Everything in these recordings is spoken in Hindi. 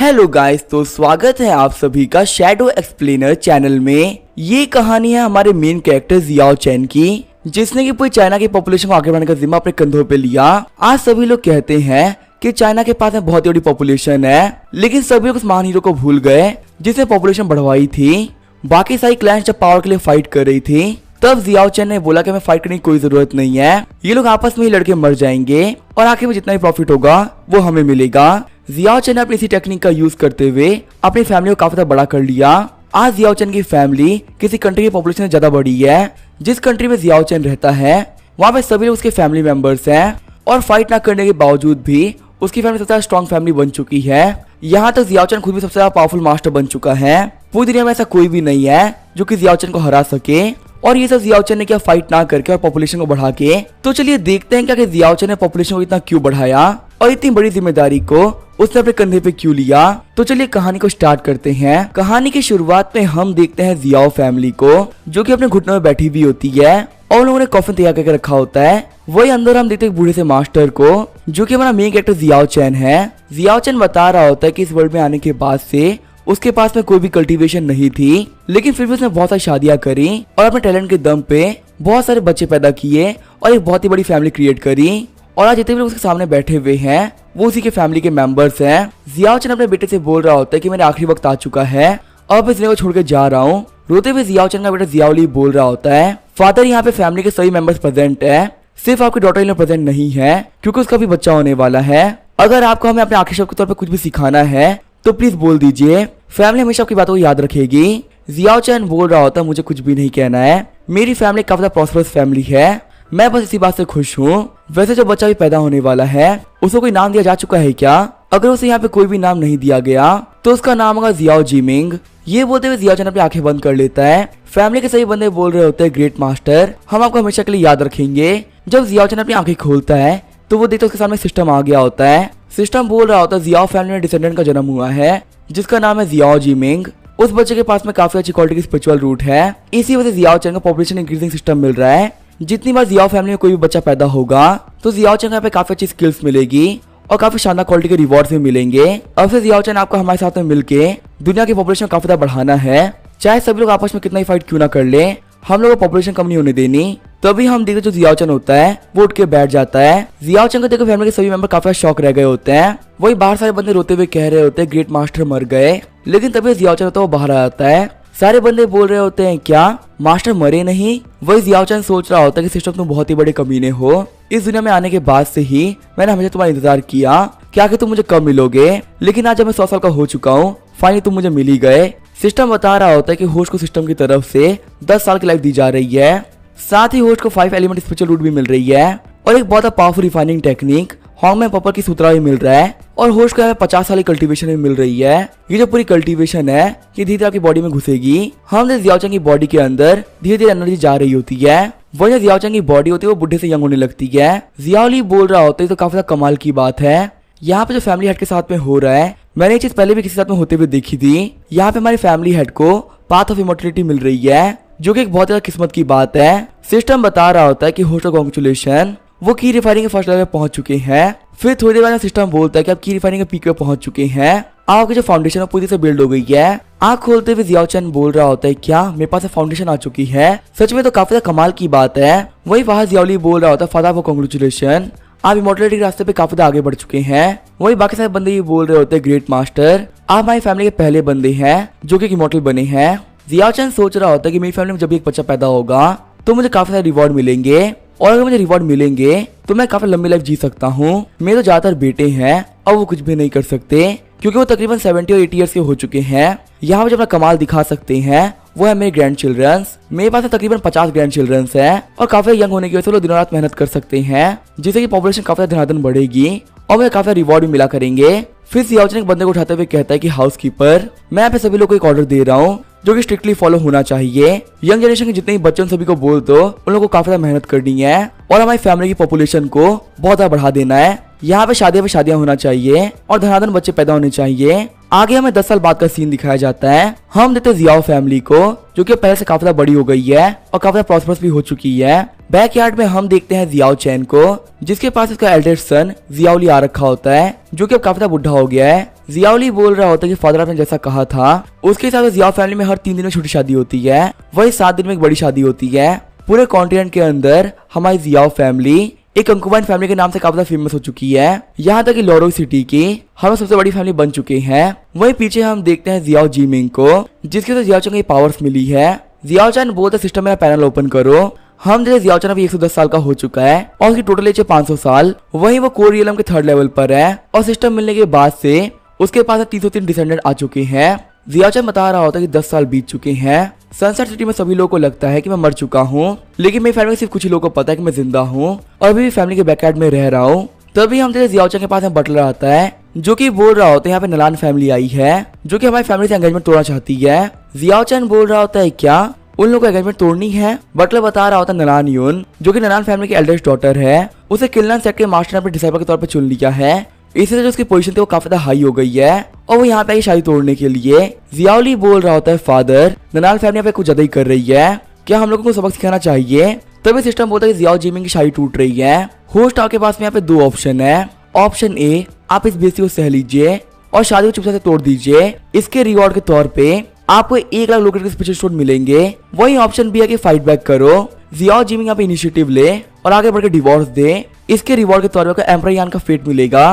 हेलो गाइस, तो स्वागत है आप सभी का शैडो एक्सप्लेनर चैनल में। ये कहानी है हमारे मेन कैरेक्टर जियाओ चैन की, जिसने कि पूरी चाइना की पॉपुलेशन को आगे बढ़ाने का जिम्मा अपने कंधों पे लिया। आज सभी लोग कहते हैं कि चाइना के पास में बहुत बड़ी पॉपुलेशन है, लेकिन सभी लोग उस महान हीरो को भूल गए जिसने पॉपुलेशन बढ़वाई थी। बाकी सारी क्लैंस जब पावर के लिए फाइट कर रही थी, तब जियाओ चैन ने बोला कि हमें फाइट करने की कोई जरूरत नहीं है, ये लोग आपस में ही लड़के मर जाएंगे और आखिर में जितना भी प्रॉफिट होगा वो हमें मिलेगा। जियाओ चैन ने अपनी इसी टेक्निक का यूज करते हुए अपनी फैमिली को काफी ज्यादा बड़ा कर लिया। आज जियाओ चैन की फैमिली किसी कंट्री की पॉपुलेशन से ज्यादा बड़ी है। जिस कंट्री में जियाओ चैन रहता है वहाँ पे सभी लोग उसके फैमिली मेंबर्स हैं और फाइट ना करने के बावजूद भी उसकी फैमिली सबसे ज्यादा स्ट्रॉन्ग फैमिली बन चुकी है। यहाँ तक जियाओ चैन खुद भी सबसे ज्यादा पावरफुल मास्टर बन चुका है। पूरी दुनिया में ऐसा कोई भी नहीं है जो कि जियाओ चैन को हरा सके, और ये सब जियाओ चैन ने क्या फाइट ना करके और पॉपुलेशन को बढ़ा के। तो चलिए देखते हैं क्या कि जियाओ चैन ने पॉपुलेशन को इतना क्यों बढ़ाया और इतनी बड़ी जिम्मेदारी को उसने अपने कंधे पे क्यों लिया। तो चलिए कहानी को स्टार्ट करते हैं। कहानी की शुरुआत में हम देखते हैं जियाओ फैमिली को, जो कि अपने घुटनों में बैठी हुई होती है और उन लोगों ने कॉफिन तैयार करके रखा होता है। वही अंदर हम देखते हैं बूढ़े से मास्टर को, जो कि हमारा मेन कैरेक्टर जियाओ चैन है। जियाओ चैन बता रहा होता है कि इस वर्ल्ड में आने के बाद से उसके पास में कोई भी कल्टीवेशन नहीं थी, लेकिन फिर भी उसने बहुत सारी शादियां करी और अपने टैलेंट के दम पे बहुत सारे बच्चे पैदा किए और एक बहुत ही बड़ी फैमिली क्रिएट करी। और आज जितने भी लोग उसके सामने बैठे हुए हैं वो उसी के फैमिली के मेंबर्स हैं। जियाओ चैन अपने बेटे से बोल रहा होता है कि मेरा आखिरी वक्त आ चुका है और मैं इस दुनिया को छोड़ के जा रहा हूँ। रोते हुए जियाओ चैन का बेटा जियाओली बोल रहा होता है, फादर यहाँ पे फैमिली के सभी मेंबर्स प्रेजेंट है, सिर्फ आपकी डॉटर इन प्रेजेंट नहीं है क्योंकि उसका भी बच्चा होने वाला है। अगर आपको हमें अपने आखिरी शब्द के तौर पर कुछ भी सिखाना है तो प्लीज बोल दीजिए, फैमिली हमेशा आपकी बातों को याद रखेगी। जियाओ चैन बोल रहा होता है, मुझे कुछ भी नहीं कहना है, मेरी फैमिली काफी प्रॉस्परस फैमिली है, मैं बस इसी बात से खुश हूँ। वैसे जो बच्चा भी पैदा होने वाला है उसको कोई नाम दिया जा चुका है क्या? अगर उसे यहाँ पे कोई भी नाम नहीं दिया गया तो उसका नाम होगा जियाओ जीमिंग। ये बोलते हुए जियाओ चैन अपनी आंखें बंद कर लेता है। फैमिली के सभी बंदे बोल रहे होते हैं, ग्रेट मास्टर, हम आपको हमेशा के लिए याद रखेंगे। जब जियाओ चैन अपनी आंखें खोलता है तो वो देखते उसके सामने सिस्टम आ गया होता है। सिस्टम बोल रहा होता है, जियाओ फैमिली में डिसेंडेंट का जन्म हुआ है जिसका नाम है जियाओ जीमिंग। उस बच्चे के पास में काफी अच्छी क्वालिटी की स्पिरिचुअल रूट है, इसी वजह से जियाओ चैन का पॉपुलेशन इंक्रीजिंग सिस्टम मिल रहा है। जितनी बार जियाओ फैमिली में कोई भी बच्चा पैदा होगा तो जियाओ चैन को यहाँ पे काफी अच्छी स्किल्स मिलेगी और काफी शानदार क्वालिटी के रिवॉर्ड्स भी मिलेंगे। अब से जियाओ चैन आपको हमारे साथ में मिलके दुनिया की पॉपुलेशन काफी ज्यादा बढ़ाना है। चाहे सभी लोग आपस में कितना ही फाइट क्यों ना कर ले, हम लोग को पॉपुलेशन कम नहीं होने देनी। तभी हम देखते जो जियाओ चैन होता है वो उठ के बैठ जाता है। जियाओ चैन को देखो फैमिली के सभी मेंबर काफी शौक रह गए होते हैं। वही बाहर सारे बंदे रोते हुए कह रहे होते हैं, ग्रेट मास्टर मर गए, लेकिन तभी जियाओ चैन होता है वो बाहर आ जाता है। सारे बंदे बोल रहे होते हैं, क्या मास्टर मरे नहीं? वही जियाओ चैन सोच रहा होता है कि सिस्टम तुम बहुत ही बड़े कमीने हो, इस दुनिया में आने के बाद से ही मैंने हमेशा तुम्हारा इंतजार किया क्या कि तुम मुझे कब मिलोगे, लेकिन आज जब मैं 100 साल का हो चुका हूँ फाइनली तुम मुझे मिल ही गए। सिस्टम बता रहा होता है कि होस्ट को सिस्टम की तरफ से 10 साल की लाइफ दी जा रही है, साथ ही होस्ट को 5 एलिमेंट स्पिरिचुअल रूट भी मिल रही है और एक बहुत पावरफुल रिफाइनिंग टेक्निक हॉन्ग में पपर की सूत्रा भी मिल रहा है और होस्ट को 50 साल की कल्टीवेशन भी मिल रही है। ये जो पूरी कल्टीवेशन है ये धीरे धीरे आपकी बॉडी में घुसेगी। हम जियाओ चैन की बॉडी के अंदर धीरे धीरे एनर्जी जा रही होती है। वही जियाओ चैन की बॉडी होती है वो बुढ़े से यंग होने लगती है। जियाओली बोल रहा होता है तो काफी कमाल की बात है। यहाँ पे जो फैमिली हेड के साथ में हो रहा है, मैंने ये चीज पहले भी किसी साथ में होते हुए देखी थी। यहाँ पे हमारी फैमिली हेड को पाथ ऑफ इमॉर्टलिटी मिल रही है, जो कि एक बहुत ज्यादा किस्मत की बात है। सिस्टम बता रहा होता है कि होस्ट को कांग्रेचुलेशन, वो की रिफाइनिंग के फर्स्ट लेवल पे पहुंच चुके हैं। फिर थोड़ी देर बाद सिस्टम बोलता है कि आप की रिफाइनिंग के पीक पे पहुंच चुके हैं, आपकी जो फाउंडेशन है पूरी से बिल्ड हो गई है। आंख खोलते हुए जियाओ चैन बोल रहा होता है, क्या मेरे पास फाउंडेशन आ चुकी है? सच में तो काफी कमाल की बात है। वही वहां जियाओली बोल रहा होता है, फादर को कांग्रेचुलेशन, आप इमॉर्टलिटी के रास्ते पे काफी आगे बढ़ चुके हैं। वही बाकी सारे बंदे ये बोल रहे होते हैं, ग्रेट मास्टर, आप हमारी फैमिली के पहले बंदे हैं जो कि इमॉर्टल बने हैं। जियाओ चैन सोच रहा होता है कि मेरी फैमिली में जब भी एक बच्चा पैदा होगा तो मुझे काफी सारे रिवॉर्ड मिलेंगे और अगर मुझे रिवॉर्ड मिलेंगे तो मैं काफी लंबी लाइफ जी सकता हूँ। मेरे तो ज्यादातर बेटे हैं और वो कुछ भी नहीं कर सकते क्योंकि वो तकरीबन 70 और 80 ईयर्स के हो चुके हैं। यहाँ पे जो अपना कमाल दिखा सकते हैं वो है मेरे ग्रैंड चिल्ड्रंस। मेरे पास तकरीबन 50 ग्रैंड चिल्ड्रंस है और काफी यंग होने की वजह से लोग दिनों रात मेहनत कर सकते हैं, जिससे कि पॉपुलेशन काफी धनाधन बढ़ेगी और मुझे काफी रिवॉर्ड भी मिला करेंगे। फिर जियाओ चैन एक बंदे को उठाते हुए कहता है कि हाउसकीपर, मैं यहाँ पे सभी लोग को एक ऑर्डर दे रहा हूँ जो कि स्ट्रिक्टली फॉलो होना चाहिए। यंग जनरेशन के जितने भी बच्चे सभी को बोल दो उन लोगों को काफी ज्यादा मेहनत करनी है और हमारी फैमिली की पॉपुलेशन को बहुत ज्यादा बढ़ा देना है। यहाँ पे शादियां होना चाहिए और धनाधन बच्चे पैदा होने चाहिए। आगे हमें 10 साल बाद का सीन दिखाया जाता है। हम देते जियाओ फैमिली को, जो कि पहले से काफी ज्यादा बड़ी हो गई है और काफी ज्यादा प्रॉस्परस भी हो चुकी है। बैकयार्ड में हम देखते हैं जियाओ चैन को, जिसके पास इसका एल्डेस्ट सन जियाओली आ रखा होता है, जो कि अब काफी ज्यादा बुढ़ा हो गया है। जियाओली बोल रहा होता है कि फादर आपने जैसा कहा था उसके हिसाब से जियाओ फैमिली में हर 3 दिन में छोटी शादी होती है, वही 7 दिन में एक बड़ी शादी होती है। पूरे कॉन्टिनेंट के अंदर हमारी जियाओ फैमिली एक कंकुबाइन फैमिली के नाम से काफी फेमस हो चुकी है। यहाँ तक कि लॉरो सिटी की हम सबसे बड़ी फैमिली बन चुके हैं। वहीं पीछे हम देखते हैं जियाओ जीमिंग को, जिसके साथ जियाओ चैन को पावर्स मिली है। जियाओ चैन बोलते सिस्टम में पैनल ओपन करो। हम जैसे जियाओ चैन अभी 110 साल का हो चुका है और उसकी टोटल एज है 500 साल। वहीं वो कोर रियलम के 3rd लेवल पर है और सिस्टम मिलने के बाद से उसके पास 303 डिसेंडेंट आ चुके हैं। जियाओ चैन बता रहा होता है कि 10 साल बीत चुके हैं। सनसेट सिटी में सभी लोगों को लगता है कि मैं मर चुका हूँ, लेकिन मेरी फैमिली में सिर्फ कुछ ही लोगों को पता है कि मैं जिंदा हूँ और अभी भी फैमिली के बैकयार्ड में रह रहा हूँ। तभी हम जैसे जियाओ चैन के पास बटलर आता है जो कि बोल रहा होता है यहाँ पे नलान फैमिली आई है जो कि हमारी फैमिली से एंगेजमेंट तोड़ना चाहती है। जियाओ चैन बोल रहा होता है क्या उन लोगों को एंगेजमेंट तोड़नी है। बटलर बता रहा होता है नलान यून जो कि नलान फैमिली की एल्डेस्ट डॉटर है, उसे किलनान सेट के मास्टर ने अपने डिसाइपल के तौर पर चुन लिया है। इससे जो उसकी पोजीशन थी वो काफी ज्यादा हाई हो गई है और वो यहाँ पे आई शादी तोड़ने के लिए। जियाओली बोल रहा होता है फादर नलान फैमिली यहाँ पे कुछ ज्यादा ही कर रही है, क्या हम लोगों को सबक सिखाना चाहिए। तभी सिस्टम बोलता है कि जियाओ जीमिंग की शादी टूट रही है। होस्ट के पास में यहाँ पे 2 ऑप्शन है। ऑप्शन ए, आप इस बेइज्जती को सह लीजिए और शादी को चुपचाप से तोड़ दीजिए। इसके रिवॉर्ड के तौर पे आपको 1 लाख लोकेट के स्पेशल स्टोन मिलेंगे। वही ऑप्शन भी है कि फाइट बैक करो। जियाओ जीमिंग यहाँ पे इनिशिएटिव ले और आगे बढ़कर डिवोर्स दे। इसके रिवॉर्ड के तौर पर एम्परर यान का फेट मिलेगा।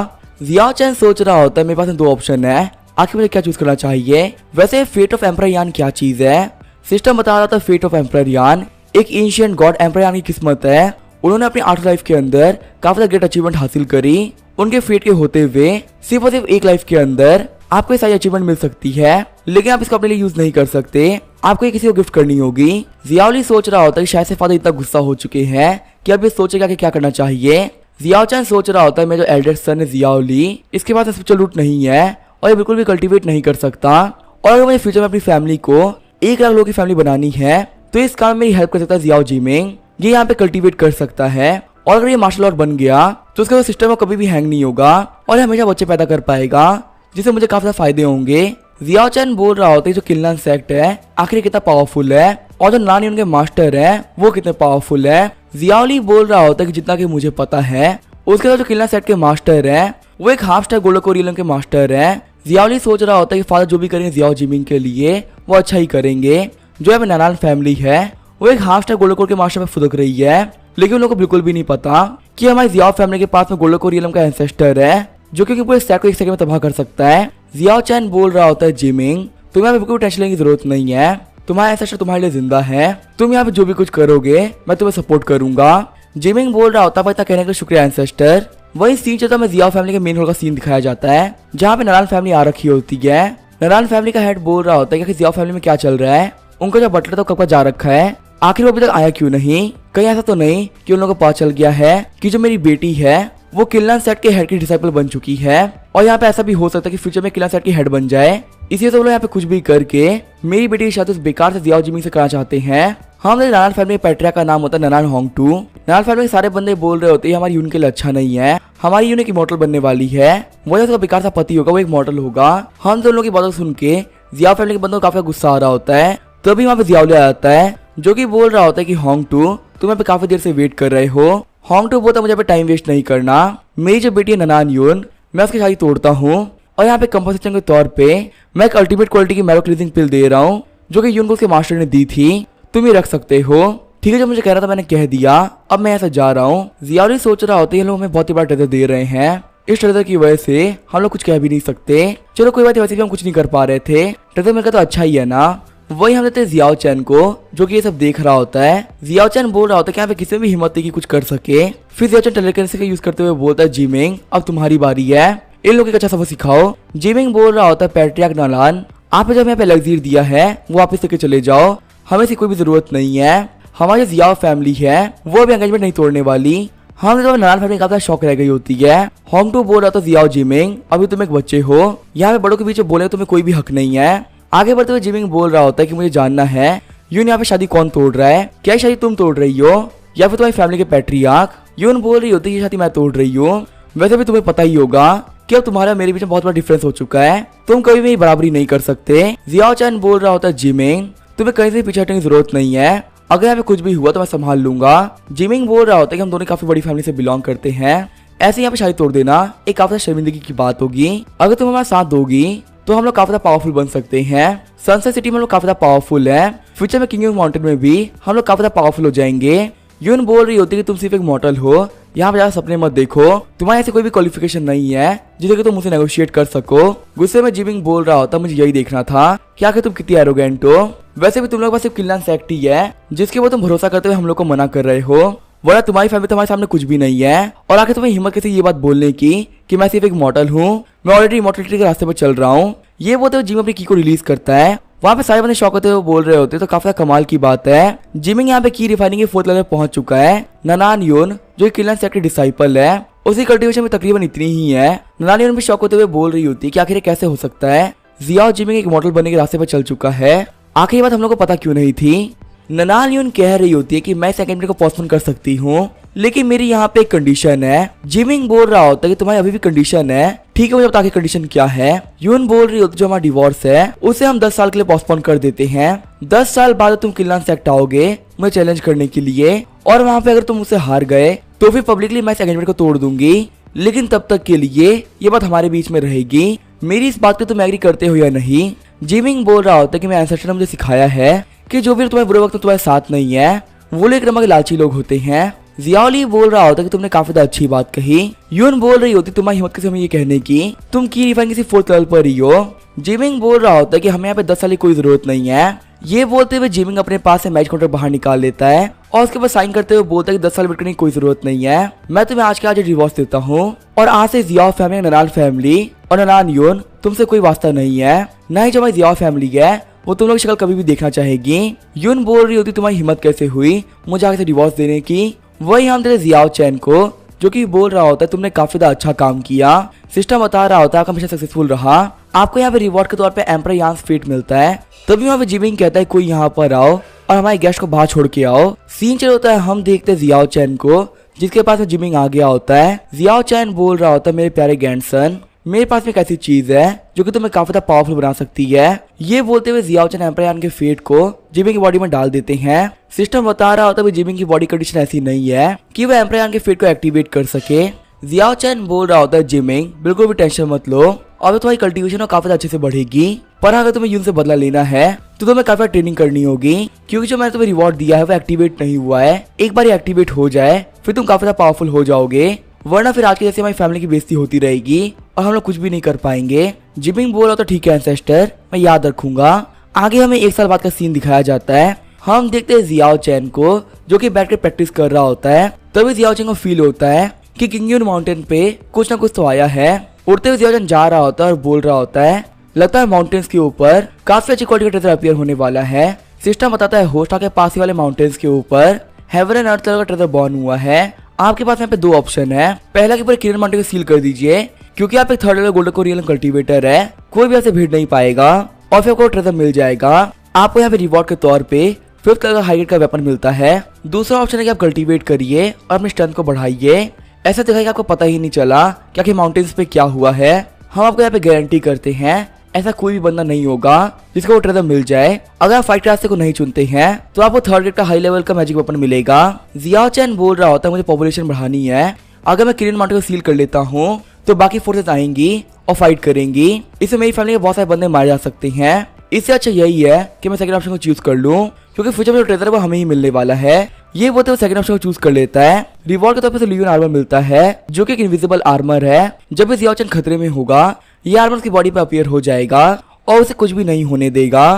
जियाओ चैन सोच रहा होता है मेरे पास 2 ऑप्शन है, आखिर मुझे क्या चूज करना चाहिए। वैसे फेट ऑफ एम्परर यान क्या चीज है। सिस्टम बता रहा था फेट ऑफ एम्परर यान एक एंशिएंट गॉड एम्परर यान की किस्मत है। उन्होंने अपनी आफ्टर लाइफ के अंदर काफी ग्रेट अचीवमेंट हासिल करी। उनके फेट के होते हुए सिर्फ और सिर्फ एक लाइफ के अंदर आपको सारी अचीवमेंट मिल सकती है, लेकिन आप इसको अपने लिए यूज नहीं कर सकते, आपको ये किसी को गिफ्ट करनी होगी। जियाओली सोच रहा होता है कि शायद से फादर इतना गुस्सा हो चुके हैं कि अब ये सोचेगा कि क्या करना चाहिए। जियाओ चैन सोच रहा होता है मेरा जो एल्डेस्ट सन है जियाओली, इसके पास स्पिरिचुअल रूट नहीं है और ये बिल्कुल भी कल्टीवेट नहीं कर सकता, और अगर मुझे फ्यूचर में अपनी फैमिली को 1 लाख लोगों की फैमिली बनानी है तो इस काम में मेरी हेल्प कर सकता है जियाओ जीमिंग। ये यहाँ पे कल्टीवेट कर सकता है और अगर ये मार्शल आर्ट बन गया तो उसका सिस्टम में कभी भी हैंग नहीं होगा और हमेशा बच्चे पैदा कर पाएगा, जिससे मुझे काफी फायदे होंगे। जियाओ चैन बोल रहा होता है जो किलनान सेक्ट है आखिर कितना पावरफुल है और जो नानी उनके मास्टर है वो कितने पावरफुल है। जियाओली बोल रहा होता है कि जितना कि मुझे पता है उसके बाद जो किलनान सेक्ट के मास्टर है वो एक हाफ स्टार गोल्डन कोरियन के मास्टर है। जियाओली सोच रहा होता है कि फादर जो भी करेंगे जियाओ जीमिंग के लिए वो अच्छा ही करेंगे। जो है ननान फैमिली है वो एक हाफ स्टार गोल्डन कोर के मास्टर में फुदक रही है, लेकिन उन लोगों को बिल्कुल भी नहीं पता कि हमारी जियाओ फैमिली के पास में गोल्डन कोरियन का एंसेस्टर है जो कि पूरे स्टैक को 1 सेकंड में तबाह कर सकता है। जियाओ चैन बोल रहा होता है जीमिंग तुम्हें बिल्कुल टेंशन लेने की जरूरत नहीं है, तुम्हारा एंसेस्टर तुम्हारे लिए जिंदा है, तुम यहाँ पे जो भी कुछ करोगे मैं तुम्हें सपोर्ट करूंगा। जीमिंग बोल रहा होता है इतना कहने के लिए शुक्रिया एंसेस्टर। वही सीन चलता है जियाओ फैमिली के मेन होल का सीन दिखाया जाता है जहाँ पे ननान फैमिली आ रखी होती है। ननान फैमिली का हेड बोल रहा होता है कि जियाओ फैमिली में क्या चल रहा है, उनका जो बटलर था कब का जा रखा है, आखिर वो अभी तक आया क्यों नहीं, कहीं ऐसा तो नहीं कि उन लोगों को पता चल गया है कि जो मेरी बेटी है वो किलनान सेट के हेड की डिसाइपल बन चुकी है और यहाँ पे ऐसा भी हो सकता है कि फ्यूचर में किलनान सेट की हेड बन जाए। इसलिए तो वो लोग यहाँ पे कुछ भी करके मेरी बेटी की शादी उस बेकार से जियाओ जीमिंग से कराना चाहते हैं। हमारे ननान फैमिली में पैट्रिया का नाम होता है ननान होंगटू। ननान फैमिली के सारे बंदे बोल रहे होते हैं हमारी यून के लिए अच्छा नहीं है, हमारी यून एक इमॉर्टल बनने वाली है, वजह उसका बेकार सा पति होगा वो एक मॉडल होगा। हम दोनों की बातों सुन के जियाओ फैमिली के बंदों को काफी गुस्सा आ रहा होता है। तभी वहाँ पे जियाओली आ जाता है जो कि बोल रहा होता है कि होंगटू तुम यहाँ पे काफी देर से वेट कर रहे हो। होंगटू बोलता है मुझे टाइम वेस्ट नहीं करना, मेरी जो बेटी है ननान यून मैं उसकी शादी तोड़ता हूँ और यहाँ पे कंपनसेशन के तौर पे मैं एक अल्टीमेट क्वालिटी की मैरो क्लीजिंग पिल दे रहा हूँ जो कि यून को उसके मास्टर ने दी थी, तुम ही रख सकते हो। ठीक है, जो मुझे कह रहा था मैंने कह दिया, अब मैं ऐसा जा रहा हूँ। जियाओली सोच रहा होता है ये लोग हमें बहुत ही बड़ा ट्रेजर दे रहे हैं, इस ट्रेजर की वजह से हम लोग कुछ कह भी नहीं सकते। चलो कोई बात नहीं, वैसे भी हम कुछ नहीं कर पा रहे थे, ट्रेजर मिलकर तो अच्छा ही है ना। वही हम देते जियाओ चैन को जो कि ये सब देख रहा होता है। जियाओ चैन बोल रहा होता है कि यहाँ पे किसी में भी हिम्मत नहीं कि कुछ कर सके। फिर जियाओ चैन टेलीकिनेसिस का यूज करते हुए बोलता है जीमिंग अब तुम्हारी बारी है, इन लोगों को अच्छा सबक सिखाओ। जीमिंग बोल रहा होता है पैट्रियार्क नलान आपने जब यहाँ पे एलेक्सीर दिया है वो वापस लेके चले जाओ, हमें इसकी कोई भी जरूरत नहीं है। हमारी जियाओ फैमिली है वो भी एंगेजमेंट नहीं तोड़ने वाली। हम जब ननान फैमिली काफी शौक रह गई होती है। होंगटू बोल रहा था जियाओ जीमिंग अभी तुम एक बच्चे हो, यहाँ पे बड़ों के बीच बोलने तुम्हें कोई भी हक नहीं है। आगे बढ़ते हुए जीमिंग बोल रहा होता है कि मुझे जानना है यून यहाँ पे शादी कौन तोड़ रहा है, क्या शादी तुम तोड़ रही हो या फिर तुम्हारी फैमिली के पैट्रियार्क। यून बोल रही होती है ये शादी मैं तोड़ रही हूँ। वैसे भी तुम्हें पता ही होगा कि अब तुम्हारा मेरे बीच में बहुत बड़ा डिफरेंस हो चुका है, तुम कभी भी बराबरी नहीं कर सकते। जियाओ चैन बोल रहा होता है जीमिंग तुम्हें कहीं से पीछे हटने की जरूरत नहीं है, अगर यहाँ पे कुछ भी हुआ तो मैं संभाल लूंगा। जीमिंग बोल रहा होता है कि हम दोनों काफी बड़ी फैमिली से बिलोंग करते हैं, ऐसे यहाँ पे शादी तोड़ देना एक काफी ज्यादा शर्मिंदगी की बात होगी। अगर तुम हमारा साथ दोगी तो हम लोग काफी ज्यादा पावरफुल बन सकते हैं। सनसेट सिटी में हम लोग काफी ज्यादा पावरफुल है। फ्यूचर में किंगडम माउंटेन में भी हम लोग काफी ज्यादा पावरफुल हो जाएंगे। यून बोल रही होती है कि तुम सिर्फ एक मॉडल हो, यहाँ पे ज्यादा सपने मत देखो, तुम्हारे ऐसे कोई भी क्वालिफिकेशन नहीं है जिससे कि तुम मुझसे नेगोशिएट कर सको। गुस्से में जिमिंग बोल रहा होता मुझे यही देखना था कि आखिर तुम कितनी एरोगेंट हो। वैसे भी तुम लोग बस सिर्फ किल्लान सेक्ट ही है जिसके ऊपर तुम भरोसा करते हुए हम लोग को मना कर रहे हो, वरना तुम्हारी फैमिली तुम्हारे सामने कुछ भी नहीं है। और आखिर तुम्हें हिम्मत कैसे ये बात बोलने की कि मैं सिर्फ एक मॉडल हूँ, मैं ऑलरेडी इमॉर्टलिटी के रास्ते पर चल रहा हूँ। ये बोलते हुए जिम अपनी की को रिलीज करता है। वहाँ पे सारे बंदे शौक होते हुए बोल रहे होते तो काफी कमाल की बात है। जिमिंग यहाँ पे की रिफाइनिंग के 4th लेवल पहुंच चुका है। ननान यून जो किल्लान सेक्ट के डिसाइपल है उसकी कल्टीवेशन में तकरीबन इतनी ही है। ननान यून भी शौक होते हुए बोल रही होती कि आखिर ये कैसे हो सकता है। जियाओ जिमिंग एक मॉडल बनने के रास्ते पर चल चुका है। आखिर ये बात हम लोग को पता क्यों नहीं थी। ननान यून कह रही होती है कि मैं सेकंड को पोस्टपोन कर सकती हूँ, लेकिन मेरी यहाँ पे एक कंडीशन है। जिमिंग बोल रहा होता है कि तुम्हारी अभी भी कंडीशन है। ठीक है, मुझे बता के कंडीशन क्या है। यून बोल रही होती जो हमारा डिवोर्स है उसे हम 10 साल के लिए पोस्टपोन कर देते हैं। 10 साल बाद तुम किल्लान सेक्ट आओगे मुझे चैलेंज करने के लिए, और वहाँ पे अगर तुम मुझसे हार गए तो फिर पब्लिकली मैं इस एंगेजमेंट को तोड़ दूंगी। लेकिन तब तक के लिए ये बात हमारे बीच में रहेगी। मेरी इस बात पे तुम एग्री करते हो या नहीं। जिमिंग बोल रहा होता है कि मेरे एंसेस्टर ने मुझे सिखाया है कि जो भी तुम्हारे बुरे वक्त में तुम्हारे साथ नहीं है वो लोग एक नंबर के लालची लोग होते हैं। जियाओली बोल रहा होता कि तुमने काफी ज्यादा अच्छी बात कही। यून बोल रही होती तुम्हारी हिम्मत कैसे हमें ये कहने की तुम की रिफाइन किसी 4th लेवल पर ही हो। जिमिंग बोल रहा होता है कि हमें यहाँ पे 10 साल की कोई जरूरत नहीं है। ये बोलते हुए जिमिंग अपने पास से मैच कॉन्ट्रैक्ट बाहर निकाल लेता है और उसके बाद साइन करते हुए बोलता है कि 10 साल वेट करने की कोई जरूरत नहीं है, मैं तुम्हें आज के आज डिवोर्स देता हूँ। और आज से जियाओ फैमिली, ननान फैमिली और ननान यून तुमसे कोई वास्ता नहीं है, ना ही जो हमारी जियाओ फैमिली है वो तुम लोग की शक्ल कभी भी देखना चाहेगी। यून बोल रही होती तुम्हारी हिम्मत कैसे हुई मुझे आगे से डिवोर्स देने की। वही हम तेरे जियाओ चैन को जो कि बोल रहा होता है तुमने काफी ज्यादा अच्छा काम किया। सिस्टम बता रहा होता है आप हमेशा सक्सेसफुल रहा, आपको यहाँ पे रिवॉर्ड के तौर पे एम्पर यांस फीट मिलता है। तभी वहाँ पे जिमिंग कहता है कोई यहाँ पर आओ और हमारे गेस्ट को बाहर छोड़ के आओ। सीन चल होता है, हम देखते हैं जियाओ चैन को जिसके पास में जिमिंग आ गया होता है। जियाओ चैन बोल रहा होता है मेरे प्यारे ग्रैंडसन मेरे पास में एक ऐसी चीज है जो कि तुम्हें काफी ज्यादा पावरफुल बना सकती है। ये बोलते हुए जियाओ चैन एम्पर के फेट को जिमिंग की बॉडी में डाल देते हैं। सिस्टम बता रहा होता है जिमिंग की बॉडी कंडीशन ऐसी नहीं है कि वह एम्पर के फेट को एक्टिवेट कर सके। जियाओ चैन बोल रहा होता है जिमिंग बिल्कुल भी टेंशन मत लो और तुम्हारी कल्टीवेशन काफी अच्छे से बढ़ेगी, पर अगर तुम्हें यून से बदला लेना है तो तुम्हें काफी ट्रेनिंग करनी होगी क्योंकि जो मैंने तुम्हें रिवॉर्ड दिया है वो एक्टिवेट नहीं हुआ है। एक बार एक्टिवेट हो जाए फिर तुम काफी पावरफुल हो जाओगे, वरना फिर आज के जैसे हमारी फैमिली की बेइज्जती होती रहेगी और हम लोग कुछ भी नहीं कर पाएंगे। जिमिंग बोल रहा तो ठीक है एंसेस्टर, मैं याद रखूंगा। आगे हमें 1 साल बाद का सीन दिखाया जाता है। हम देखते हैं जियाओ चैन को जो कि बैठ कर प्रैक्टिस कर रहा होता है। तभी जियाओ चैन को फील होता है कि किंगयून माउंटेन पे कुछ ना कुछ तो आया है। उड़ते हुए जियाओ चैन जा रहा होता है और बोल रहा होता है लगता है माउंटेन्स के ऊपर काफी अच्छी क्वालिटी का ट्रेजर अपीयर होने वाला है। सिस्टम बताता है होस्टा के पास ही वाले माउंटेन्स के ऊपर हेवन एंड अर्थ का ट्रेजर बॉर्न हुआ है। आपके पास यहाँ पे 2 ऑप्शन है। पहला कि पूरे किरण माउंटेन को सील कर दीजिए क्योंकि आप एक 3rd level golden chorial cultivator है, कोई भी आपसे भीड़ नहीं पाएगा और फिर आपको ट्रेजर मिल जाएगा। आपको यहाँ पे रिवॉर्ड के तौर पे 5th लेवल हाईग्रेड का वेपन मिलता है। दूसरा ऑप्शन है कि आप कल्टीवेट करिए और अपनी स्ट्रेंथ को बढ़ाइए। ऐसा दिखाई कि आपको पता ही नहीं चला कि आखिर माउंटेन्स पे क्या हुआ है। हम आपको यहाँ पे गारंटी करते हैं ऐसा कोई भी बंदा नहीं होगा जिसको वो ट्रेजर मिल जाए। अगर आप फाइट रास्ते को नहीं चुनते हैं तो आपको 3rd ग्रेड का हाई लेवल का मैजिक वेपन मिलेगा। जियाओ चैन बोल रहा होता है मुझे पॉपुलेशन बढ़ानी है, अगर मैं किरण माउंटेन को सील कर लेता हूँ तो बाकी फोर्सेस आएंगी और फाइट करेंगी, इससे मेरी फैमिली के बहुत सारे बंदे मारे जा सकते हैं। इससे अच्छा यही है कि मैं सेकंड ऑप्शन को चूज कर लूँ क्योंकि फ्यूचर में जो ट्रेजर है वो हमें ही मिलने वाला है। ये बोलते हुए सेकंड ऑप्शन को चूज कर लेता है। रिवॉर्ड के तौर पर लियोन आर्मर मिलता है जो कि एक इनविजिबल आर्मर है। जब भी जियाओ चैन खतरे में होगा ये आर्मर उसकी बॉडी पे अपीयर हो जाएगा और उसे कुछ भी नहीं होने देगा।